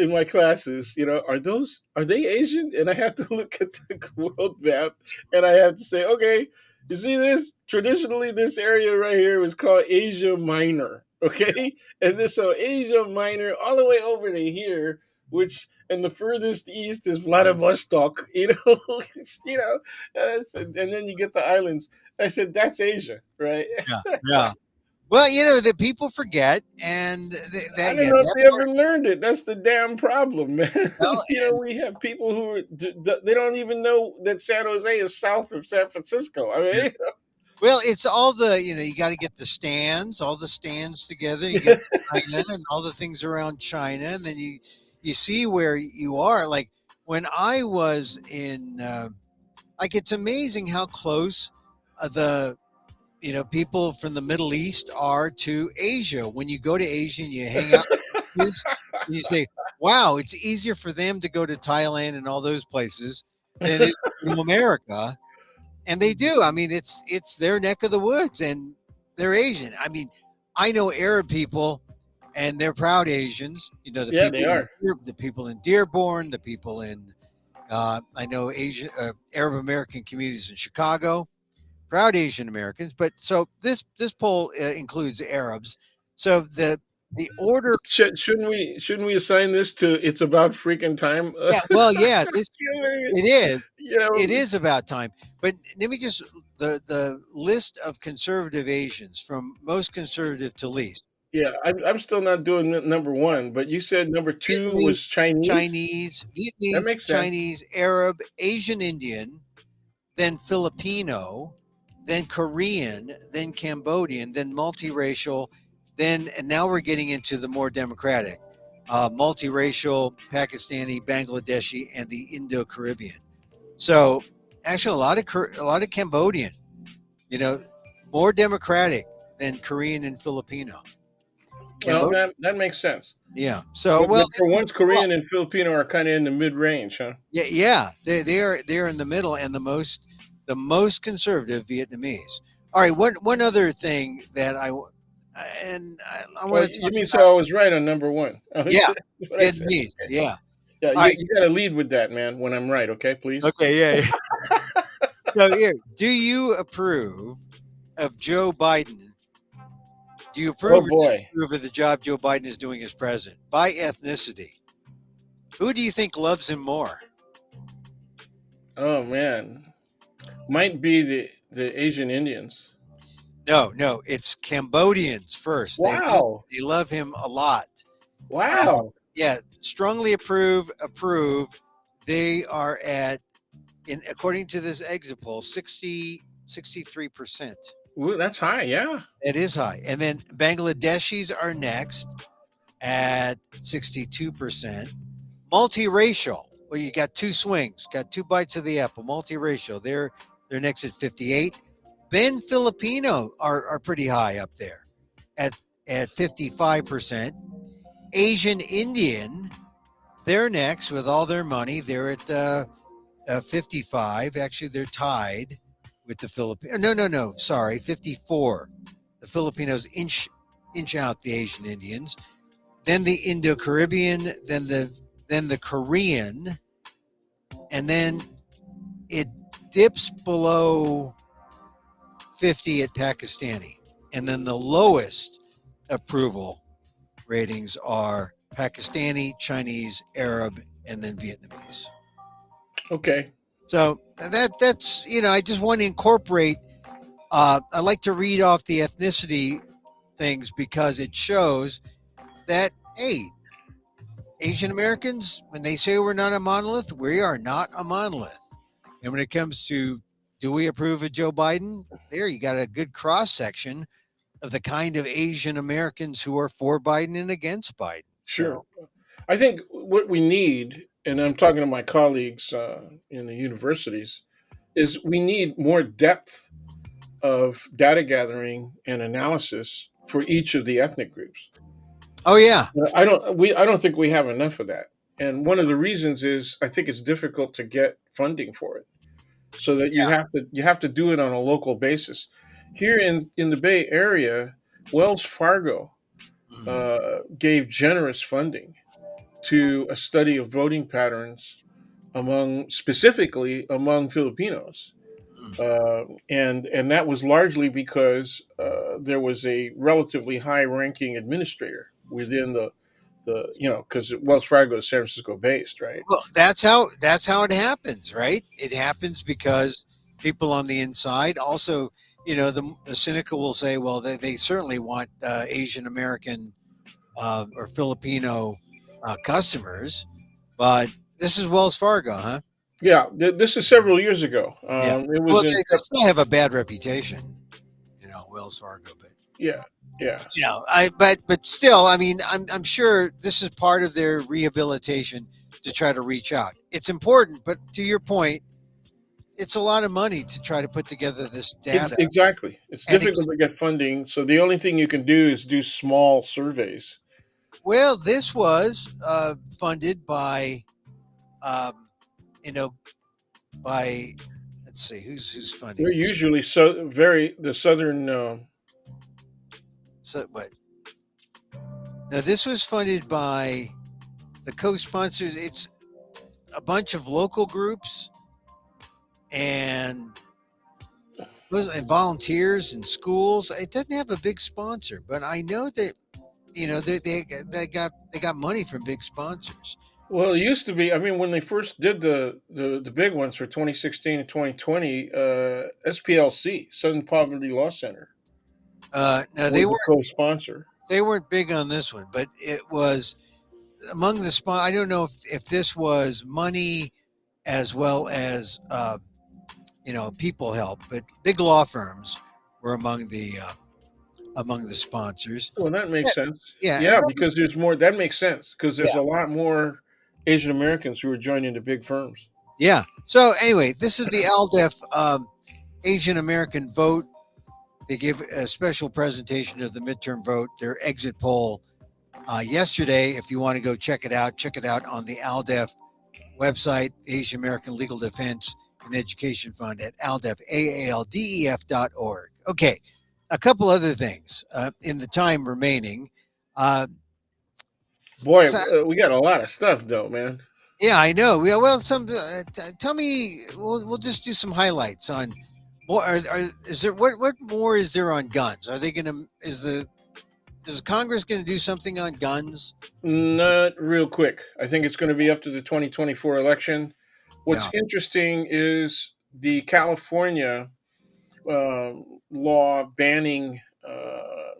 in my classes, are they Asian? And I have to look at the world map and I have to say, okay, you see this? Traditionally, this area right here was called Asia Minor, okay, and this so Asia Minor all the way over to here, which and the furthest east is Vladivostok, and then you get the islands. I said that's Asia, right? yeah, yeah. Well, the people forget, and I that don't yeah, know if that they part. ever learned it. That's the damn problem, man. Well, and We have people who they don't even know that San Jose is south of San Francisco. I yeah. mean, Well, it's all the you got to get the stands, all the stands together. You get China and all the things around China, and then you see where you are. Like when I was in, like it's amazing how close the people from the Middle East are to Asia. When you go to Asia and you hang out, with kids, and you say, "Wow, it's easier for them to go to Thailand and all those places than it is to go to America." And they do. I mean, it's their neck of the woods, and they're Asian. I mean, I know Arab people, and they're proud Asians. The yeah, they people are. the people in Dearborn, the people in I know Asian Arab American communities in Chicago, proud Asian Americans. But so this poll includes Arabs. So the order, Shouldn't we assign this to it's about freaking time? yeah, well, yeah, this it is. you It know, is about time. But let me just the list of conservative Asians from most conservative to least. yeah, I'm still not doing number one, but you said number two was Vietnamese, Chinese. That Vietnamese, makes sense. Chinese, Arab, Asian Indian, then Filipino, then Korean, then Cambodian, then multiracial, then and now we're getting into the more democratic, multiracial, Pakistani, Bangladeshi, and the Indo-Caribbean. So actually, a lot of Cambodian, you know, more democratic than Korean and Filipino. Well, Cambodia, that makes sense. yeah. So But well, for once, well, Korean and Filipino are kind of in the mid range, huh? yeah, yeah. They're in the middle and the most conservative Vietnamese. All right, one other thing that I Oh, want to you talk mean about. so I was right on number one? Yeah, What I said. Vietnamese. Yeah. Yeah, All right. you got to lead with that, man. When I'm right, okay, please. Okay. Yeah. Yeah. So here, do you approve of Joe Biden? Do you Oh approve or boy. disapprove of the job Joe Biden is doing as president by ethnicity? Who do you think loves him more? Oh man. Might be the Asian Indians. No, no, it's Cambodians first. Wow. They love him a lot. Uh, Wow. yeah, strongly approve. They are at, according to this exit poll, 63%. Ooh, that's high. Yeah. It is high. And then Bangladeshis are next at 62%. Multiracial. Well, you got two swings, got two bites of the apple. Multiracial. They're next at 58. Then Filipino are pretty high up there at 55%. Asian Indian, they're next with all their money. They're at 55. Actually, they're tied with the Philippines. No, no, no. Sorry, 54. The Filipinos inch out the Asian Indians. Then the Indo-Caribbean. Then the Korean, and then it dips below 50 at Pakistani, and then the lowest approval ratings are Pakistani, Chinese, Arab, and then Vietnamese. Okay. So that's I just want to incorporate. I like to read off the ethnicity things because it shows that hey, Asian Americans, when they say we're not a monolith, we are not a monolith. And when it comes to do we approve of Joe Biden, there you got a good cross section of the kind of Asian Americans who are for Biden and against Biden. Sure. So I think what we need, and I'm talking to my colleagues in the universities, is we need more depth of data gathering and analysis for each of the ethnic groups. Oh yeah. I don't think we have enough of that. And one of the reasons is I think it's difficult to get funding for it. So that you have to do it on a local basis. Here in the Bay Area, Wells Fargo Mm, gave generous funding to a study of voting patterns among specifically among Filipinos, mm. and that was largely because there was a relatively high-ranking administrator within the because Wells Fargo is San Francisco based, right? Well, that's how it happens, right? It happens because people on the inside also, the cynical will say, well, they certainly want Asian American or Filipino customers, but this is Wells Fargo, huh? Yeah, this is several years ago. Yeah. It Well, was in they still have a bad reputation, Wells Fargo, but yeah, yeah. but still, I mean, I'm sure this is part of their rehabilitation to try to reach out. It's important, but to your point, it's a lot of money to try to put together this data. Exactly. It's And difficult to get funding, so the only thing you can do is do small surveys. well, this was funded by, um, you know, by let's see who's funding They're this. usually so very the southern. So what? Now this was funded by the co-sponsors. It's a bunch of local groups and and volunteers and schools. It doesn't have a big sponsor, but I know that they got money from big sponsors. Well, it used to be. I mean, when they first did the big ones for 2016 and 2020, SPLC Southern Poverty Law Center No, was the co-sponsor. they weren't big on this one, but it was among the spon. I don't know if this was money as well as people help, but big law firms were among the sponsors. Well, that Yeah, makes sense. yeah, and Yeah, because there's more. That makes sense because there's yeah, a lot more Asian Americans who are joining the big firms. yeah. So anyway, this is the ALDEF Asian American vote. They gave a special presentation of the midterm vote, their exit poll yesterday. If you want to go check it out on the ALDEF website, Asian American Legal Defense and Education Fund at ALDEF, AALDEF.org. Okay, a couple other things in the time remaining. Uh, Boy, so, we got a lot of stuff though, man. yeah, I know. Yeah, well, tell me. We'll just do some highlights on. More, is there what more is there on guns? Are they going to? Is Congress going to do something on guns? Not real quick. I think it's going to be up to the 2024 election. What's Yeah, interesting is the California law banning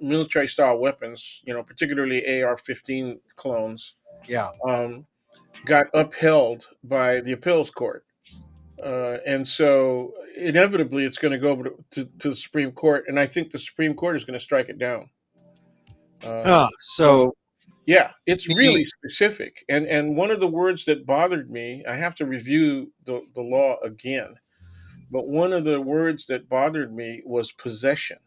military style weapons, particularly AR-15 clones, yeah, um, got upheld by the appeals court. And so inevitably it's going to go to the Supreme Court. And I think the Supreme Court is going to strike it down. So So yeah, it's the really specific. And one of the words that bothered me, I have to review the law again, but one of the words that bothered me was possession.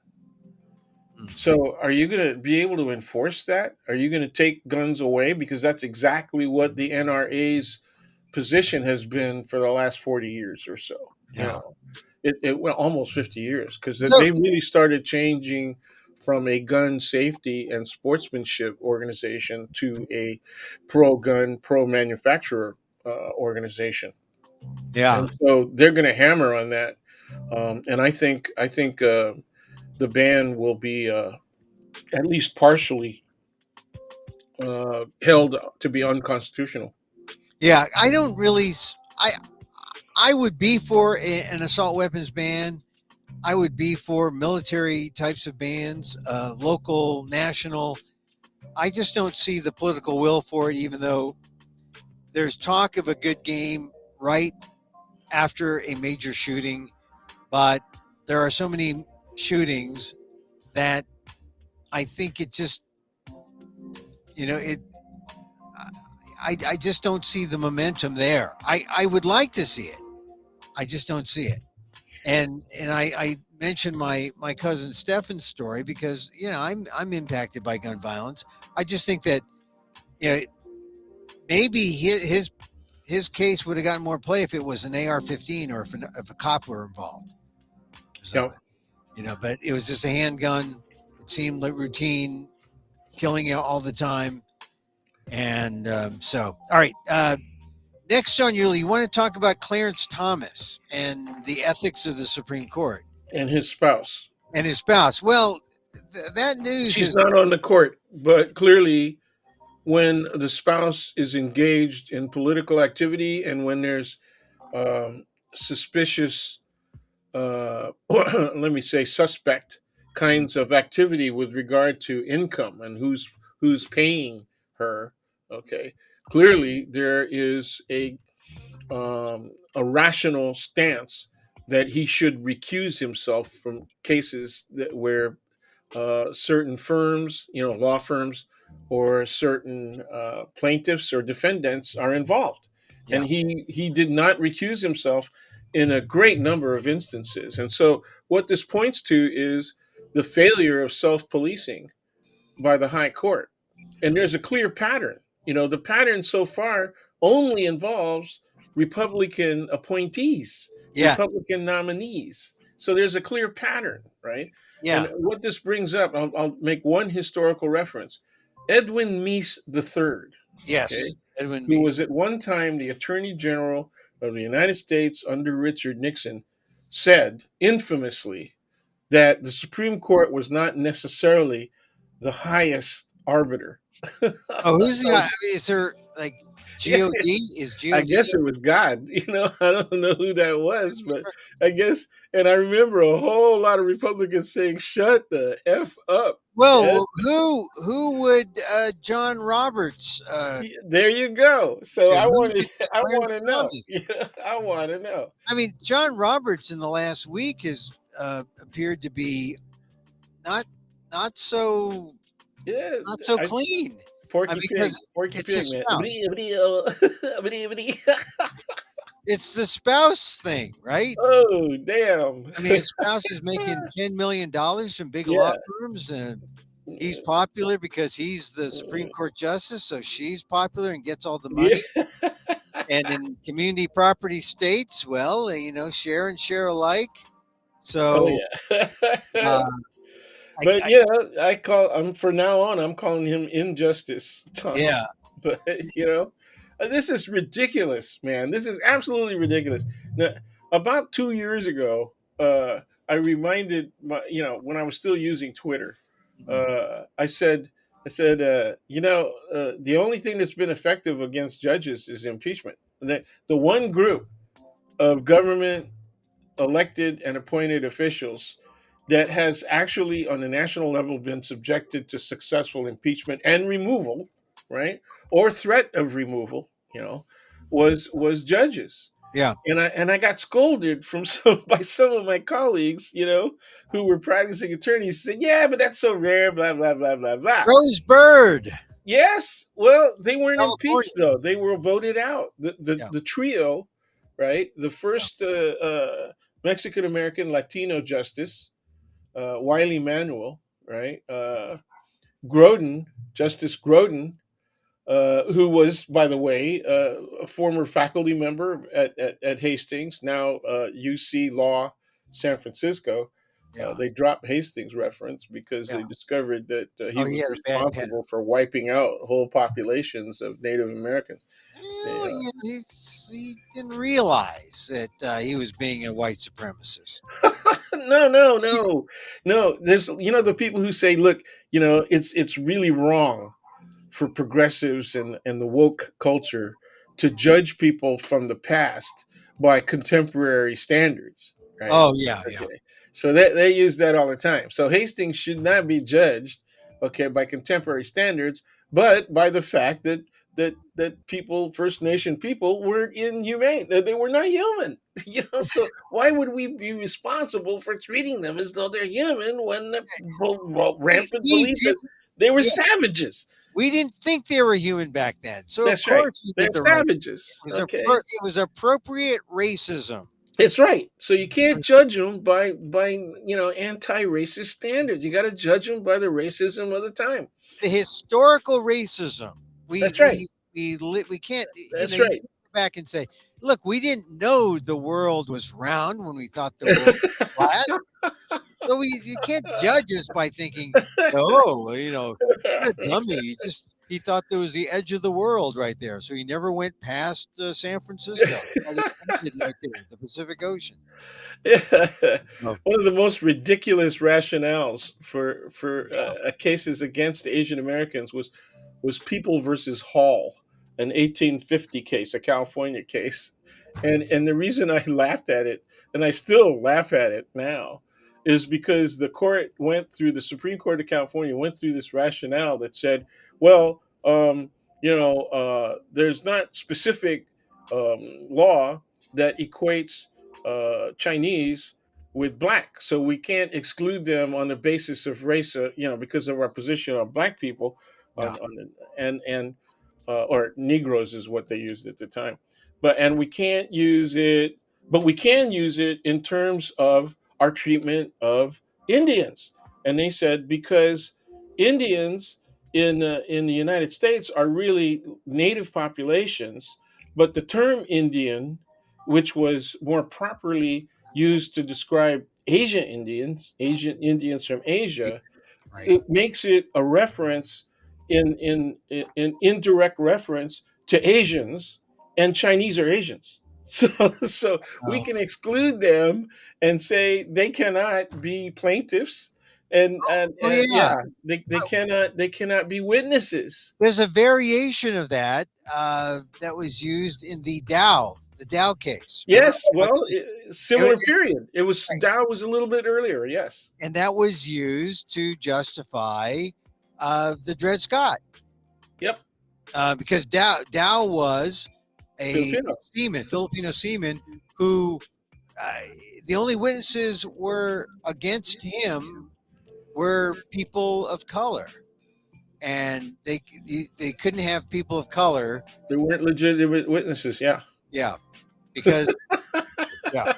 So are you going to be able to enforce that? Are you going to take guns away? Because that's exactly what the NRA's position has been for the last 40 years or so. You yeah. know, it well, almost 50 years because So they really started changing from a gun safety and sportsmanship organization to a pro gun, pro manufacturer organization. yeah, And so they're going to hammer on that. And I think the ban will be at least partially held to be unconstitutional. yeah. I don't really. I would be for an assault weapons ban. I would be for military types of bans, local, national. I just don't see the political will for it, even though there's talk of a good game right after a major shooting. But there are so many shootings that I think it just, it. I just don't see the momentum there. I would like to see it. I just don't see it. And mention my cousin Stefan's story because I'm impacted by gun violence. I just think that you know maybe his case would have gotten more play if it was an AR-15 or if a cop were involved or Yeah. something. But it was just a handgun. It seemed like routine, killing you all the time. And so, all right. Next, John Yulee, you want to talk about Clarence Thomas and the ethics of the Supreme Court And his spouse. and his spouse. Well, that news She's has not on the court, but clearly, when the spouse is engaged in political activity and when there's suspicious, let me say, suspect kinds of activity with regard to income and who's paying her. Okay, clearly there is a rational stance that he should recuse himself from cases where certain firms, law firms, or certain plaintiffs or defendants are involved. yeah, And he did not recuse himself in a great number of instances. And so, what this points to is the failure of self policing by the high court. And there's a clear pattern. The pattern so far only involves Republican appointees, yeah, Republican nominees. So there's a clear pattern, right? And yeah. what this brings up, I'll make one historical reference. Edwin Meese III, Yes, okay, Edwin who Meese. was at one time the Attorney General of the United States under Richard Nixon, said infamously that the Supreme Court was not necessarily the highest arbiter. Oh, who's the? I of, mean, is there like yeah, God? Is I God? guess it was God. I don't know who that was, but I guess, and I remember a whole lot of Republicans saying, "Shut the f up." Ed." Well, who would John Roberts? There you go. So To I who want would to, I Clarence want to know. Thomas? I want to know. I mean, John Roberts in the last week has appeared to be not not so Yeah, not so I clean. I Porky mean, Pig, because Porky it's a Pig, man. spouse. It's the spouse thing, right? Oh, damn. I mean, his spouse is making $10 million from big law Yeah. firms, and he's popular because he's the Supreme Court justice. So she's popular and gets all the Yeah. money. And in community property states, well, share and share alike. Oh So yeah. uh, But I yeah, I'm from now on, I'm calling him Injustice yeah, Thomas. But this is ridiculous, man. This is absolutely ridiculous. Now, about 2 years ago, I reminded when I was still using Twitter, I said, the only thing that's been effective against judges is impeachment. The one group of government elected and appointed officials that has actually, on a national level, been subjected to successful impeachment and removal, right, or threat of removal, was judges. yeah. And I got scolded from by some of my colleagues, who were practicing attorneys. Said, "Yeah, but that's so rare." Blah blah blah blah blah. Rose Bird, Yes. Well, they weren't California. impeached though. They were voted out. The Yeah, the trio, right? The yeah, first Mexican American Latino justice, Wiley Manuel, right? Groden, Justice Groden, who was, by the way, a former faculty member at Hastings, now UC Law, San Francisco. yeah, They dropped Hastings reference because yeah. they discovered that he Oh, he was had a bad past. responsible for wiping out whole populations of Native Americans. Well, Yeah. he didn't realize that he was being a white supremacist. No, no, no, no. There's the people who say, look, it's really wrong for progressives and the woke culture to judge people from the past by contemporary standards, right? Oh yeah, yeah, Okay. So they use that all the time. So Hastings should not be judged, okay, by contemporary standards, but by the fact that people, First Nation people, were inhumane. That they were not human. So why would we be responsible for treating them as though they're human when the rampant we belief that didn't. they were Yeah, savages? we didn't think they were human back then. So of That's right. course we They're did the right. savages. It was Okay. it was appropriate racism. It's right. So you can't judge them by anti-racist standards. You got to judge them by the racism of the time. The historical racism. We That's right. we we can't. That's You right. go back and say, look, we didn't know the world was round when we thought the world was flat. So you can't judge us by thinking, oh, what a dummy. He thought there was the edge of the world right there, so he never went past San Francisco. It ended right there, the Pacific Ocean. Oh, One of the most ridiculous rationales for yeah, cases against Asian Americans was People versus Hall, an 1850 case, a California case, and the reason I laughed at it, and I still laugh at it now, is because the Supreme Court of California went through this rationale that said, well, there's not specific law that equates Chinese with black, so we can't exclude them on the basis of race, because of our position on black people, yeah, and or Negroes is what they used at the time, and we can't use it, but we can use it in terms of our treatment of Indians, and they said because Indians in the United States are really native populations, but the term Indian, which was more properly used to describe Asian Indians from Asia, right. it makes it a reference in indirect reference to Asians, and Chinese are Asians. So we Oh, can exclude them and say they cannot be plaintiffs, oh and yeah. yeah, they cannot be witnesses. There's a variation of that that was used in the Dow case. Remember Yes, that? well, It- similar period. It was right. Dow was a little bit earlier. Yes. And that was used to justify the Dred Scott Yep. because Dow was a Filipino. Filipino seaman who uh, the only witnesses were against him were people of color, and they couldn't have people of color. They weren't legitimate witnesses. Yeah. Yeah, because yeah,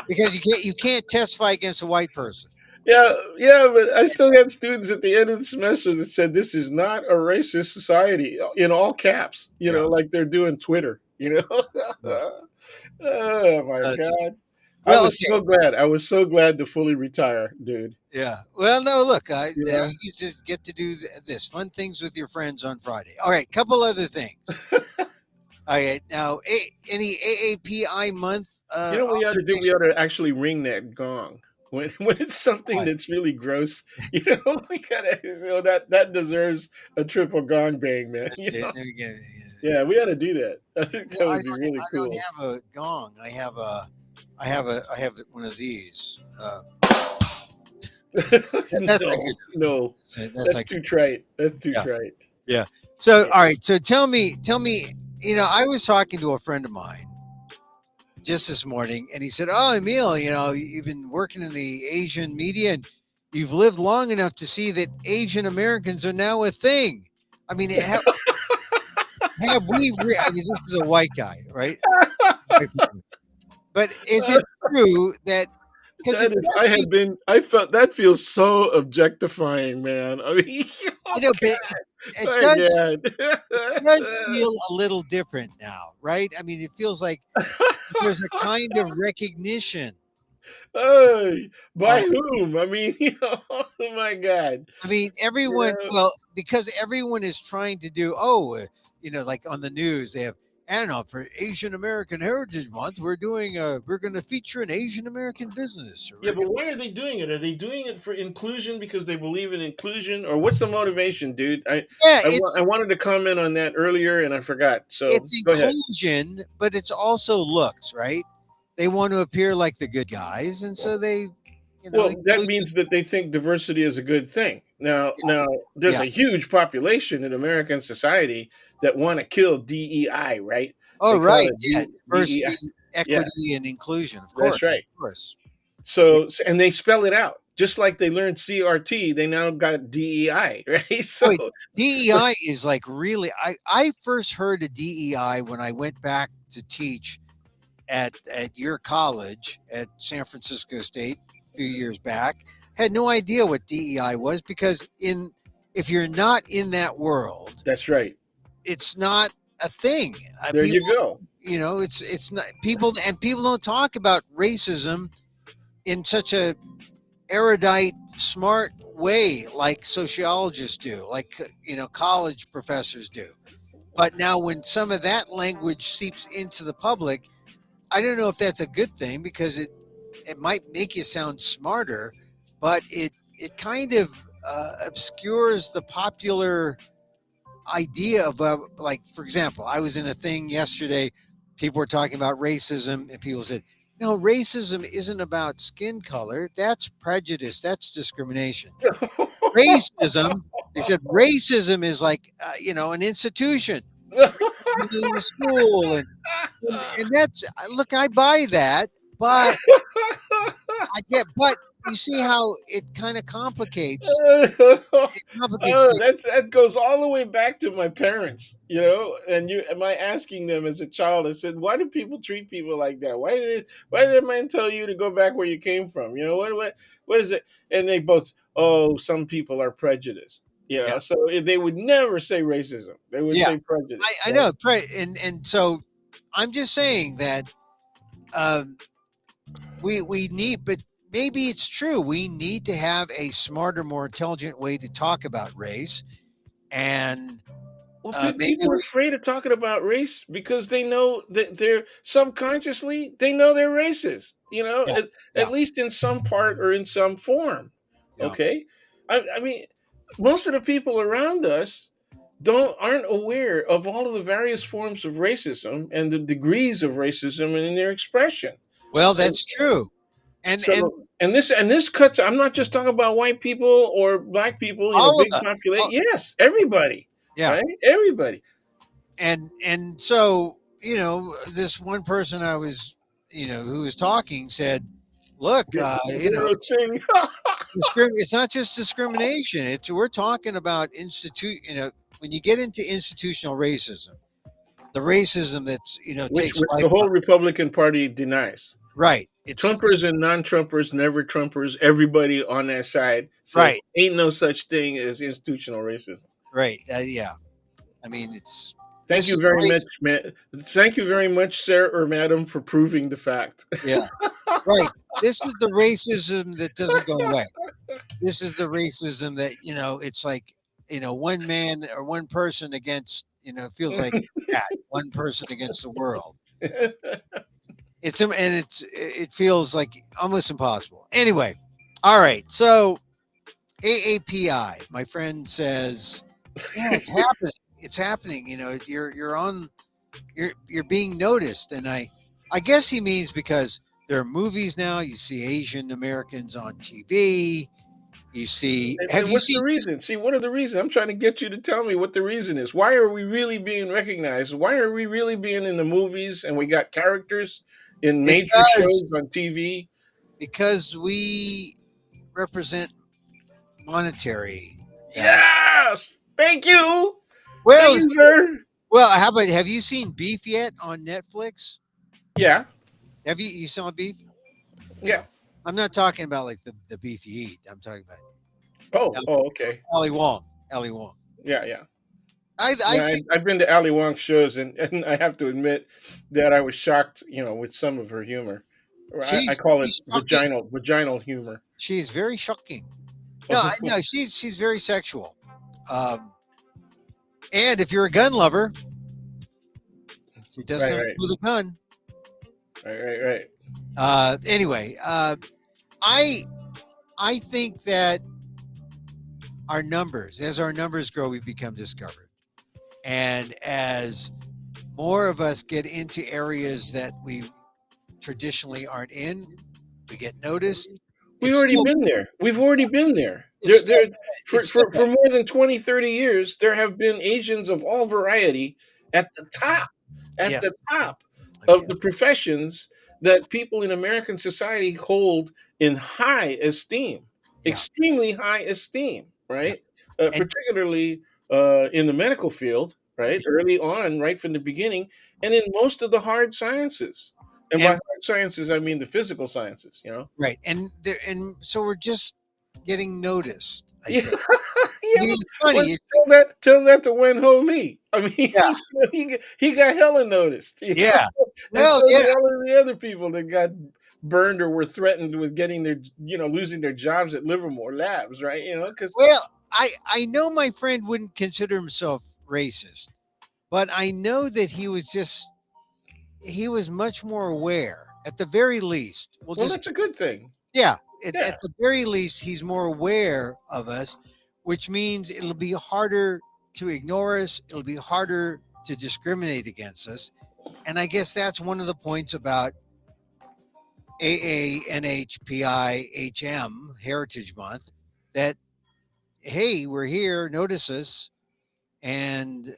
because you can't testify against a white person. Yeah, yeah, but I still got students at the end of the semester that said this is not a racist society in all caps, Yeah, like they're doing Twitter, yeah. Oh my That's God. I well, was okay. so glad. I was so glad to fully retire, dude. Yeah. Well, no, look, You now know? you just get to do this fun things with your friends on Friday. All right, couple other things. All right, now any AAPI month You know what we ought to do? We observation? ought to actually ring that gong. When it's something What? that's really gross, we gotta, that deserves a triple gong bang, man. That's it. There you go. Yeah, we ought to do that. I think Well, that would be really I don't cool. have a gong. I have one of these. That's not No, good. no, That's that's not too good. trite. That's too Yeah. trite. Yeah. So, all right. So tell me. I was talking to a friend of mine just this morning, and he said, "Oh, Emil, you've been working in the Asian media, and you've lived long enough to see that Asian Americans are now a thing. I mean, have we? I mean, this is a white guy, right? But is it true that because it That is, does seem, I felt that feels so objectifying, man. I mean, I know, but it my does God. feel a little different now, right? I mean, it feels like there's a kind of recognition. Hey, by Uh, whom? I mean, oh my God. I mean, You everyone, know, well, because everyone is trying to do, like on the news, they have, I don't know, for Asian American Heritage Month, we're going to feature an Asian American business. Or yeah, we're but going why are they doing it? Are they doing it for inclusion because they believe in inclusion, or what's the motivation, dude? yeah, I wanted to comment on that earlier and I forgot. So it's go ahead. inclusion, but it's also looks, right? They want to appear like the good guys. And so they, Well, that include, means that they think diversity is a good thing. Now, there's yeah. a huge population in American society that want to kill DEI, right? Oh, They call right. it Yeah. DEI. Diversity, Yeah, equity, and inclusion. that's right. Of course. And they spell it out just like they learned CRT. They now got DEI, right? So Wait, DEI is like really. I first heard of DEI when I went back to teach at your college at San Francisco State a few years back had no idea what DEI was because in if you're not in that world, That's right. it's not a thing. There you People, go. it's not people, and people don't talk about racism in such a erudite, smart way like sociologists do, like college professors do. But now, when some of that language seeps into the public, I don't know if that's a good thing because it might make you sound smarter, but it kind of obscures the popular idea of like, for example, I was in a thing yesterday. People were talking about racism, and people said, "No, racism isn't about skin color. That's prejudice. That's discrimination. Racism." They said racism is like an institution in the school, and that's look. I buy that, but but you see how it kind of complicates. It complicates Oh, things. that goes all the way back to my parents, and you am I asking them as a child? I said, why do people treat people like that? Why did that man tell you to go back where you came from? What is it? And they both, oh, some people are prejudiced. Yeah, So they would never say racism. They would yeah. say prejudice, I right? know, and so I'm just saying that um, we need, but maybe it's true. We need to have a smarter, more intelligent way to talk about race, and Well, maybe people are we, afraid of talking about race because they know that they're subconsciously they know they're racist. yeah, At yeah, least in some part or in some form. yeah. Okay, I mean, most of the people around us aren't aware of all of the various forms of racism and the degrees of racism in their expression. Well, And that's true, and so and this cuts. I'm not just talking about white people or black people. all of Big us, population. Yes, everybody. yeah. Right, everybody. And so this one person I was who was talking said, look, Zero thing. it's not just discrimination. It's we're talking about when you get into institutional racism, the racism that's takes which the lifetime. whole Republican Party denies. Right, it's Trumpers and non-Trumpers, never Trumpers, everybody on that side says right, ain't no such thing as institutional racism. right, yeah. I mean, Thank this you is very much, race. man. Thank you very much, sir or madam, for proving the fact. Yeah, right. This is the racism that doesn't go away. This is the racism that it's like one man or one person against feels like that one person against the world. It feels like almost impossible. Anyway, all right. So AAPI, my friend says, yeah, it's happening. It's happening. You're being noticed, and I guess he means because there are movies now. You see Asian Americans on TV. You see, have And you what's the seen? reason? See, what are the reasons? I'm trying to get you to tell me what the reason is. Why are we really being recognized? Why are we really being in the movies and we got characters in major Because shows on TV? because we represent monetary value. Yes. Thank you. Thank Well, you, sir. how about have you seen Beef yet on Netflix? Yeah. Have you saw Beef? Yeah. I'm not talking about like the beef you eat. I'm talking about Oh. Ali, Oh. Okay. Ali Wong. Ali Wong. Yeah. Yeah. I Yeah. think I've been to Ali Wong shows, and I have to admit that I was shocked, with some of her humor. Or I call it she's shocking. vaginal humor. She's very shocking. No, no, she's very sexual. Um, and if you're a gun lover, she does Right. something Right. with a gun. Right. Right. Right. Anyway, I I think that as our numbers grow, we become discovered, and as more of us get into areas that we traditionally aren't in, we get noticed. We It's already still been there. We've already been there. it's still For, it's still for more than 20, 30 years, there have been Asians of all variety at the top, at yeah, the top yeah, of the professions that people in American society hold in high esteem, yeah, extremely high esteem, yeah, right? and Particularly in the medical field, right? yeah, Early on, right from the beginning, and in most of the hard sciences. And by And hard sciences, I mean the physical sciences. You know. right, and so we're just getting noticed, I Yeah, think. I yeah. mean, But it's funny. let's It's tell that to Wen Ho Lee. I mean, yeah, he got hella noticed, yeah. and Well, so yeah. did all of the other people that got burned or were threatened with getting their, losing their jobs at Livermore Labs, right? Because Well, I know my friend wouldn't consider himself racist, but I know that he was much more aware. At the very least, we'll well, just that's a good thing. yeah. Yeah. At the very least, he's more aware of us, which means it'll be harder to ignore us. It'll be harder to discriminate against us. And I guess that's one of the points about AANHPIHM Heritage Month that hey, we're here, notice us, and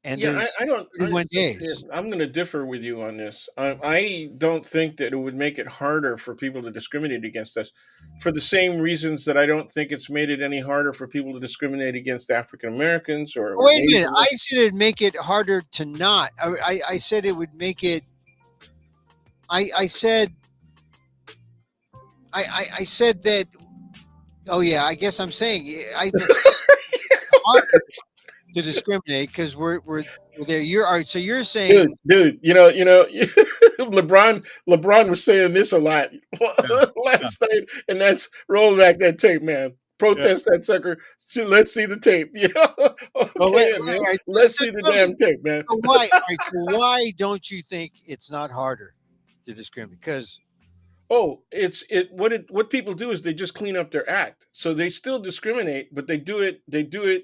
and Yeah, there's I don't. 31 Yeah, days. I'm going to differ with you on this. I don't think that it would make it harder for people to discriminate against us, for the same reasons that I don't think it's made it any harder for people to discriminate against African Americans Oh, or wait a Native minute. I Americans. said it'd make it harder to not. I said it would make it. I said I said that. Oh yeah, I guess I'm saying I'm saying harder to discriminate because we're there. You're all right. So you're saying Dude, LeBron was saying this a lot yeah, yeah, last night, and that's roll back that tape, man. yeah. Protest that sucker. Let's see the tape. Yeah, Well, wait, okay, wait, man. all right. Let's So see the tell me, damn tape, man. so why? All right, so why don't you think it's not harder to discriminate? Because Oh, what people do is they just clean up their act. So they still discriminate, but they do it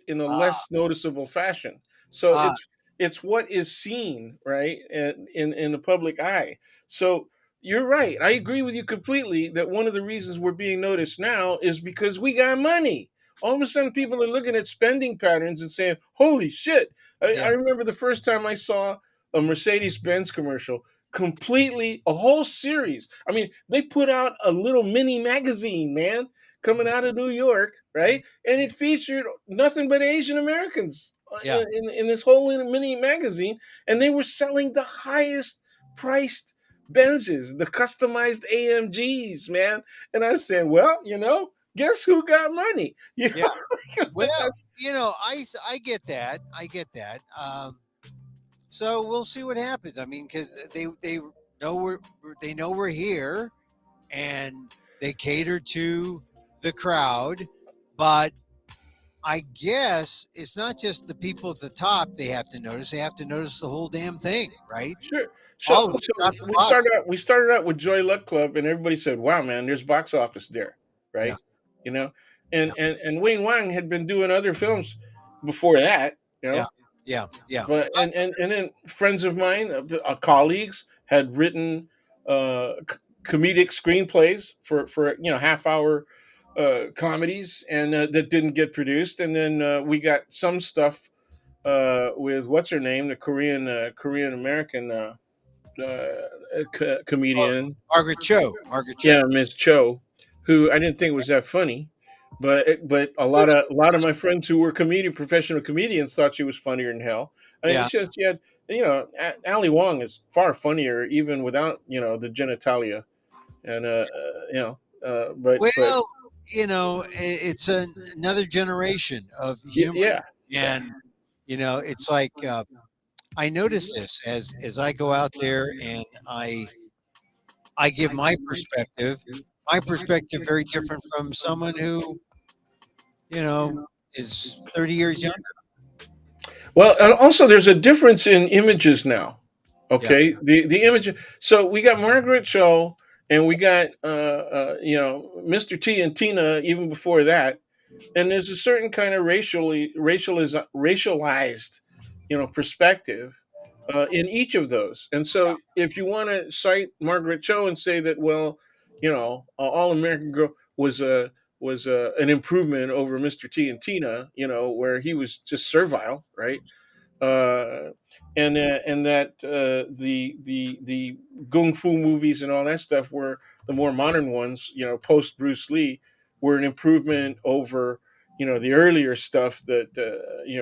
in a ah less noticeable fashion. So ah it's what is seen, right? In the public eye. So you're right. I agree with you completely that one of the reasons we're being noticed now is because we got money. All of a sudden people are looking at spending patterns and saying, "Holy shit." I yeah remember the first time I saw a Mercedes-Benz commercial, completely a whole series. I mean, they put out a little mini magazine, man, coming out of New York, right? And it featured nothing but Asian Americans yeah in this whole little mini magazine, and they were selling the highest priced Benzes, the customized AMGs, man. And I said, well, guess who got money? yeah. Well, That's I get that. I get that. So we'll see what happens. I mean, because they know they know we're here, and they cater to the crowd, but I guess it's not just the people at the top they have to notice. They have to notice the whole damn thing, right? sure. So, All of it, so top to we bottom. started out. We started out with Joy Luck Club, and everybody said, "Wow, man, there's box office there, Yeah, right?" You know, yeah, and Wayne Wang had been doing other films before that, yeah, yeah, yeah. but and then friends of mine, colleagues, had written comedic screenplays for half hour comedies, and that didn't get produced, and then we got some stuff with what's her name, the Korean American Oh, comedian, Margaret Cho, Margaret Cho. yeah, Miss Cho, who I didn't think was that funny, but a lot It's, of my friends who were professional comedians thought she was funnier than hell. I mean, yeah. she had Ali Wong is far funnier even without the genitalia, and but Well, it's another generation of humor, yeah, yeah, and it's like I notice this as I go out there and I give my perspective. My perspective very different from someone who you know is 30 years younger. well, and also there's a difference in images now. Yeah, Okay, the image. So we got Margaret Cho, and we got Mr. T and Tina even before that, and there's a certain kind of racialized perspective in each of those. And so if you want to cite Margaret Cho and say that, well, All American Girl was an improvement over Mr. T and Tina, where he was just servile, right? uh, and that the kung fu movies and all that stuff were the more modern ones, post Bruce Lee, were an improvement over the earlier stuff that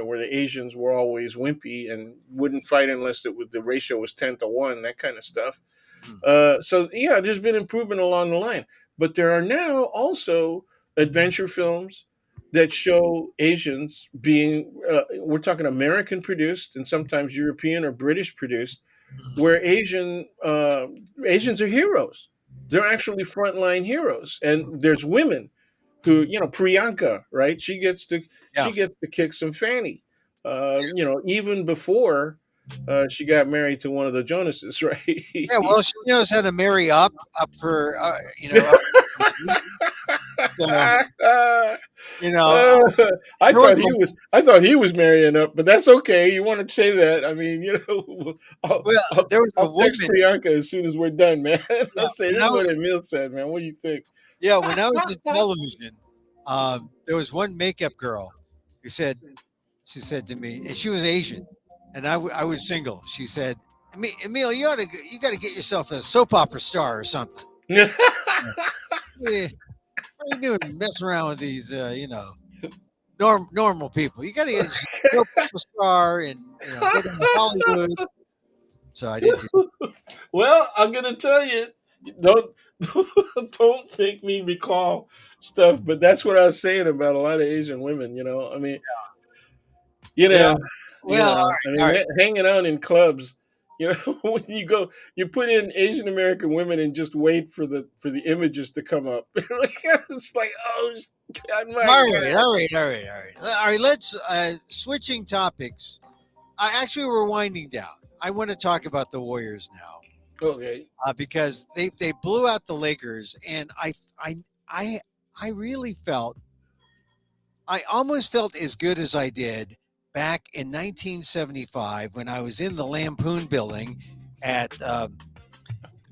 where the Asians were always wimpy and wouldn't fight unless the ratio was 10-1, that kind of stuff. Hmm. So yeah, there's been improvement along the line, but there are now also adventure films that show Asians being we're talking American produced and sometimes European or British produced, where Asians are heroes. They're actually frontline heroes, and there's women who, Priyanka, right? Yeah. She gets to kick some fanny. Even before she got married to one of the Jonases, Yeah. right? Well, she knows how to marry up for up. So you know, Uh, there was a I thought he was marrying up, but that's okay. You want to say that? I mean, well, there was a I'll text woman. Priyanka as soon as we're done, man. Yeah, I'll say when this I is what was Emil said, man. What do you think? yeah when I was in television, there was one makeup girl who said she said to me, and she was Asian, and I was single. She said, Emil, you got to get yourself a soap opera star or something. Yeah, what are you doing messing around with these normal people? You got to get a soap opera star and go down to Hollywood. So I did. Well, I'm gonna tell you, don't don't make me recall stuff, but that's what I was saying about a lot of Asian women. I mean, you Yeah. know, Well, all I right, all mean, right. hanging out in clubs. When you go, you put in Asian American women and just wait for the images to come up. It's like, oh God, my All right, God. all right, all right, all right. All right, let's switching topics. I actually we're winding down. I want to talk about the Warriors now Okay. because they blew out the Lakers, and I I really felt I almost felt as good as I did back in 1975 when I was in the Lampoon building at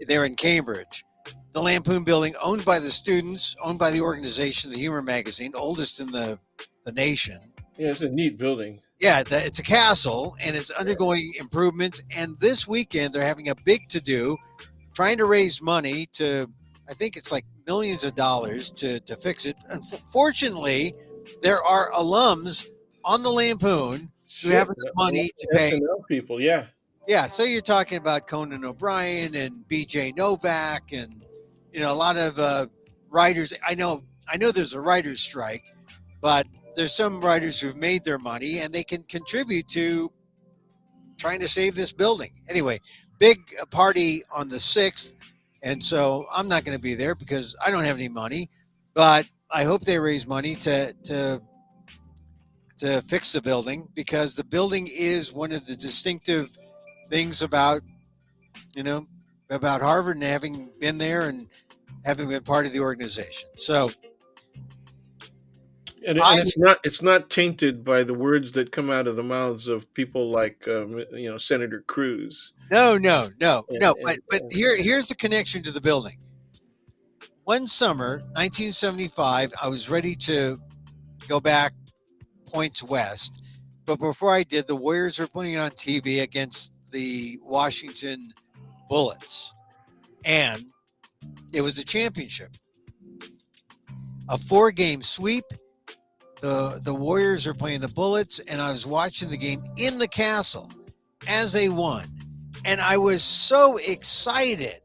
there in Cambridge. The Lampoon building, owned by the students, owned by the organization, the Humor Magazine, oldest in the nation. Yeah, it's a neat building. Yeah, it's a castle and it's undergoing improvements. And this weekend, they're having a big to do trying to raise money to, I think it's like millions of dollars to fix it. Unfortunately, there are alums on the Lampoon who have Shit, enough a lot money to of pay. SNL people. Yeah. Yeah, so you're talking about Conan O'Brien and B.J. Novak and a lot of writers. I know there's a writers' strike, but there's some writers who've made their money and they can contribute to trying to save this building. Anyway, big party on the 6th, and so I'm not going to be there because I don't have any money, but I hope they raise money to fix the building because the building is one of the distinctive things you know, about Harvard and having been there and having been part of the organization. So And I it's not tainted by the words that come out of the mouths of people like Senator Cruz. no. And, But here's the connection to the building. One summer, 1975, I was ready to go back points west, but before I did, the Warriors were playing on TV against the Washington Bullets, and it was a championship, a 4-game sweep. The Warriors are playing the Bullets, and I was watching the game in the castle as they won, and I was so excited.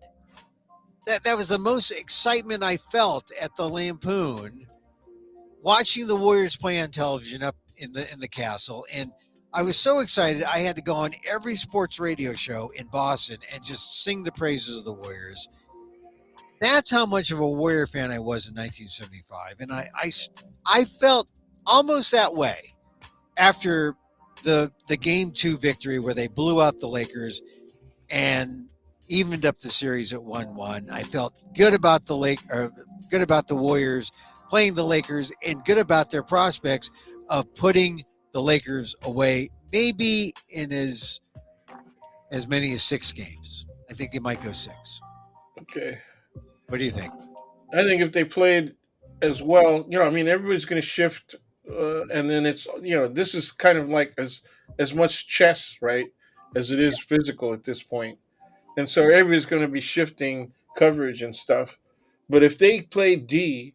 That was the most excitement I felt at the Lampoon watching the Warriors play on television up in the castle, and I was so excited I had to go on every sports radio show in Boston and just sing the praises of the Warriors. That's how much of a Warrior fan I was in 1975, and I felt almost that way after the game 2 victory where they blew out the Lakers and evened up the series at 1-1. I felt good about good about the Warriors playing the Lakers and good about their prospects of putting the Lakers away, maybe in as many as 6 games. I think they might go 6. okay, What do you think? I think if they played as well, I mean, everybody's going to shift, and then it's this is kind of like as much chess, right, as it is physical at this point, and so everybody's going to be shifting coverage and stuff. But if they play D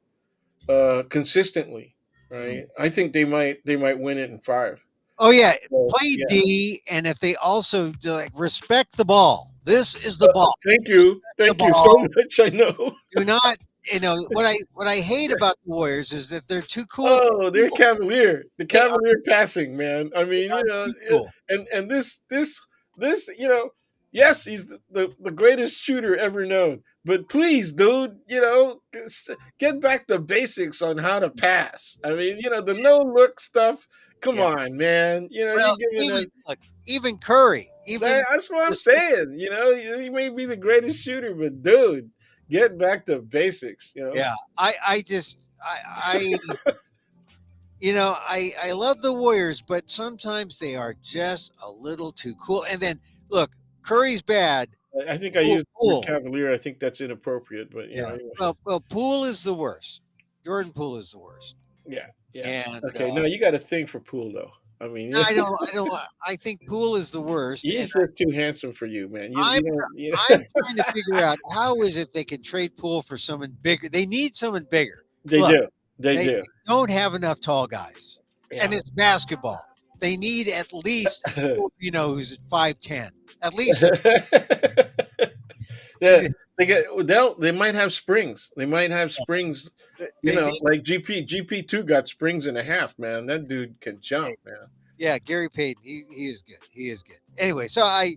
consistently, right? I think they might win it in 5. Oh yeah, So play yeah. D, and if they also do, like, respect the ball. This is the ball. Thank you, Respect the thank you so ball. much. I know. Do not, what I hate about the Warriors is that they're too cool for Oh, they're school. cavalier. The They are cavalier passing, man. I they mean, are too cool. and this, yes, he's the greatest shooter ever known. But please, dude, get back to basics on how to pass. I mean, the no look stuff. Come Yeah. on, man. You're Well, giving even that. look, even Curry, even That's what I'm this. saying. He may be the greatest shooter, but dude, get back to basics. Yeah, I just I love the Warriors, but sometimes they are just a little too cool. And then look, Curry's bad. I think I Poole, used the word Poole, cavalier. I think that's inappropriate, but yeah. anyway. Well, Poole is the worst. Jordan Poole is the worst. Yeah, yeah. And Okay, no, you got a thing for pool though. I mean, I think Poole is the worst. And he's just too handsome for you, man. You I'm you don't. I'm trying to figure out how is it they can trade Poole for someone bigger. They need someone bigger. They Look, do. They they do. don't have enough tall guys, and Yeah. it's basketball. They need at least a Filipino who's at 5'10". At least Yeah, they might have springs. They might have springs. they need. Like GP2 got springs and a half. Man, that dude can jump, man. Yeah, Gary Payton. He is good. He is good. Anyway, so I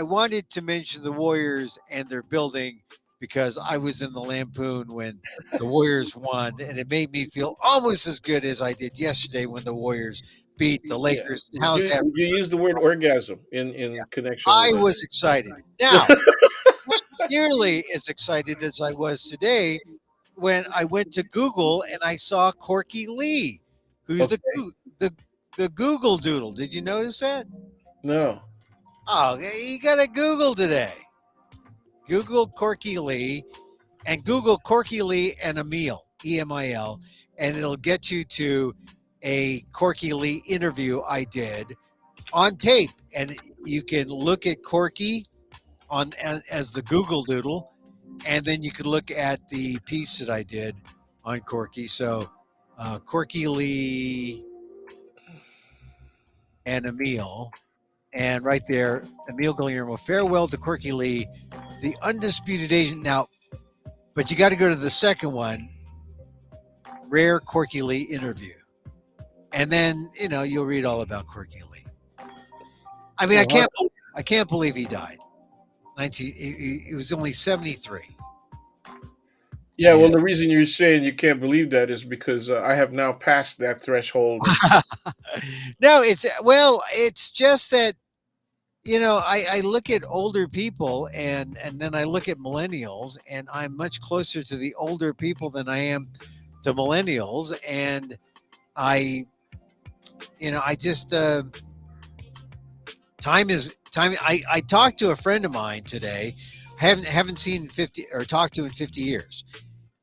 wanted to mention the Warriors and their building because I was in the Lampoon when the Warriors won, and it made me feel almost as good as I did yesterday when the Warriors beat the Yeah. Lakers. Would How's you that? would you use the word orgasm in connection I with was excited. Now, not nearly as excited as I was today when I went to Google and I saw Corky Lee, who's Okay. the the Google Doodle. Did you notice that? No. Oh, you got to Google today. Google Corky Lee and Google Corky Lee and Emil, Emil, and it'll get you to a Corky Lee interview I did on tape, and you can look at Corky on as the Google Doodle, and then you can look at the piece that I did on Corky. So, Corky Lee and Emil, and right there, Emil Guillermo, farewell to Corky Lee, the undisputed agent. Now, but you got to go to the second one, rare Corky Lee interview, and then you'll read all about Corky Lee. I mean, Well, I can't believe he died. He was only 73. yeah. Well, And the reason you're saying you can't believe that is because I have now passed that threshold. And no, it's just that I look at older people and then I look at millennials, and I'm much closer to the older people than I am to millennials, and I just time. I talked to a friend of mine today. Haven't seen 50 or talked to in 50 years.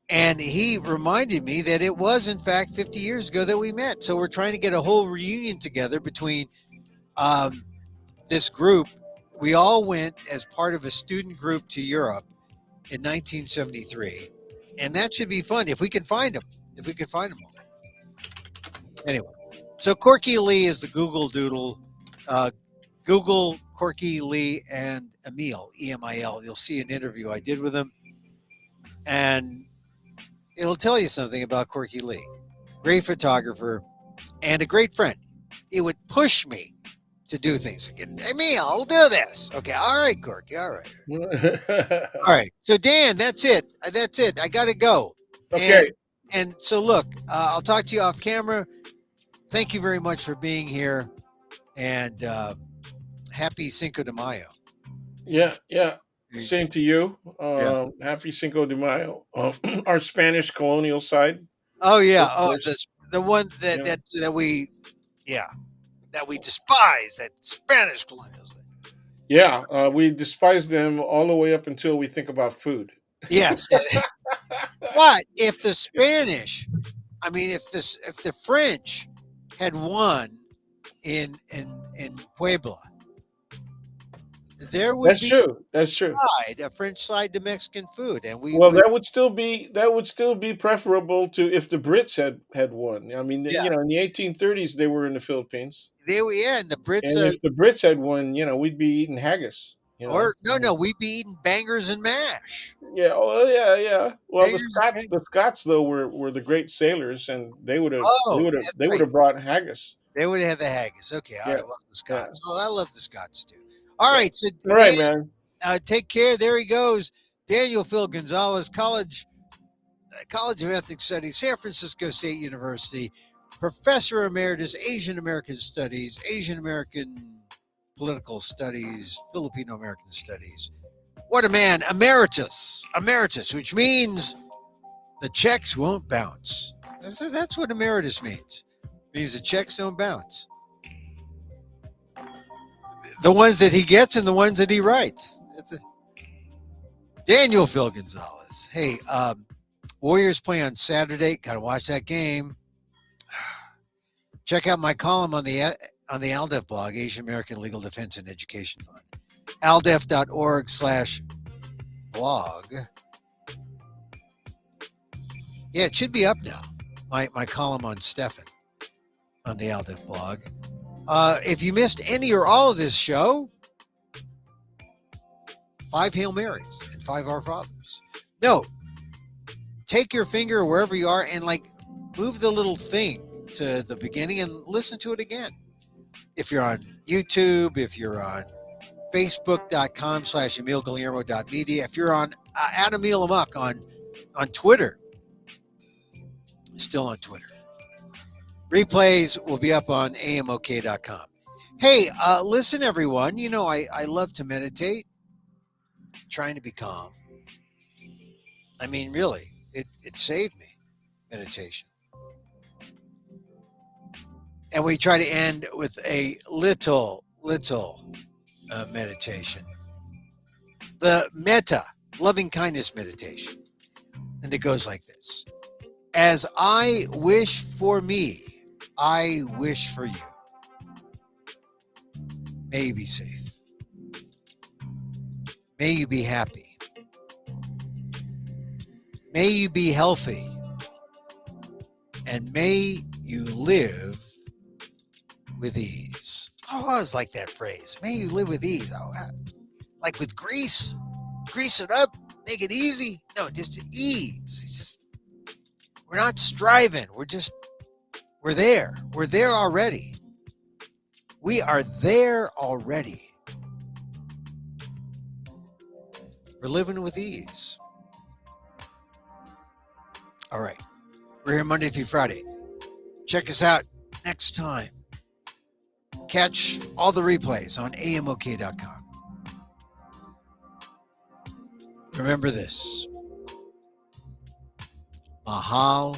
And he reminded me that it was in fact 50 years ago that we met. So we're trying to get a whole reunion together between um, this group. We all went as part of a student group to Europe in 1973, and that should be fun if we can find them. If we can find them all. Anyway, so Corky Lee is the Google Doodle. Google Corky Lee and Emil, Emil. You'll see an interview I did with him, and it'll tell you something about Corky Lee. Great photographer and a great friend. It would push me to do things. Emil, I'll do this. Okay, all right, Corky, all right. All right. So Dan, that's it. That's it. I got to go. Okay. And so look, I'll talk to you off camera. Thank you very much for being here, and happy Cinco de Mayo. Yeah. Yeah. Same to you. Yeah. Happy Cinco de Mayo. Our Spanish colonial side. Oh yeah. Of Oh, course. the one Yeah. that we that we despise, that Spanish colonials. Yeah. We despise them all the way up until we think about food. Yes. But if the Spanish, I mean, if the French had won in Puebla, there would That's be true. That's true. a French side to Mexican food, and we Well, would, that would still be preferable to if the Brits had won. I mean, yeah, in the 1830s they were in the Philippines, yeah, and the Brits, and if the Brits had won, we'd be eating haggis. or no, we'd be eating bangers and mash. Yeah. Oh, yeah, yeah. Well, Bangers and mash. The Scots though were the great sailors, and Oh, that's they would right. have brought haggis. They would have the haggis. Okay, all Yeah, right. Well, the yeah, Scots. Well, I love the Scots too. All yeah. right, so All Dan, right, man. take care. There he goes, Daniel Phil Gonzalez, College of Ethnic Studies, San Francisco State University, Professor Emeritus, Asian American Studies, Asian American Political Studies, Filipino American Studies. What a man, emeritus, which means the checks won't bounce. That's what emeritus means. It means the checks don't bounce. The ones that he gets and the ones that he writes. Daniel Phil Gonzalez. Hey, Warriors play on Saturday. Got to watch that game. Check out my column on the ALDEF blog, Asian American Legal Defense and Education Fund. aldef.org/blog. Yeah, it should be up now. My column on Stefan on the ALDEF blog. If you missed any or all of this show, 5 Hail Marys and 5 Our Fathers. No, take your finger wherever you are and move the little thing to the beginning and listen to it again. If you're on YouTube, if you're on Facebook.com/EmilGuillermo.media, if you're on @Amok on Twitter, still on Twitter. Replays will be up on AMOK.com. Hey, listen, everyone. I love to meditate, trying to be calm. I mean, really, it saved me, meditation. And we try to end with a little meditation. The metta, loving kindness meditation. And it goes like this. As I wish for me, I wish for you. May you be safe. May you be happy. May you be healthy. And may you live with ease. Oh, I always like that phrase. May you live with ease. Oh, like with grease. Grease it up. Make it easy. No, just ease. It's just, we're not striving. We're there. We're there already. We are there already. We're living with ease. All right. We're here Monday through Friday. Check us out next time. Catch all the replays on AMOK.com. Remember this. Mahal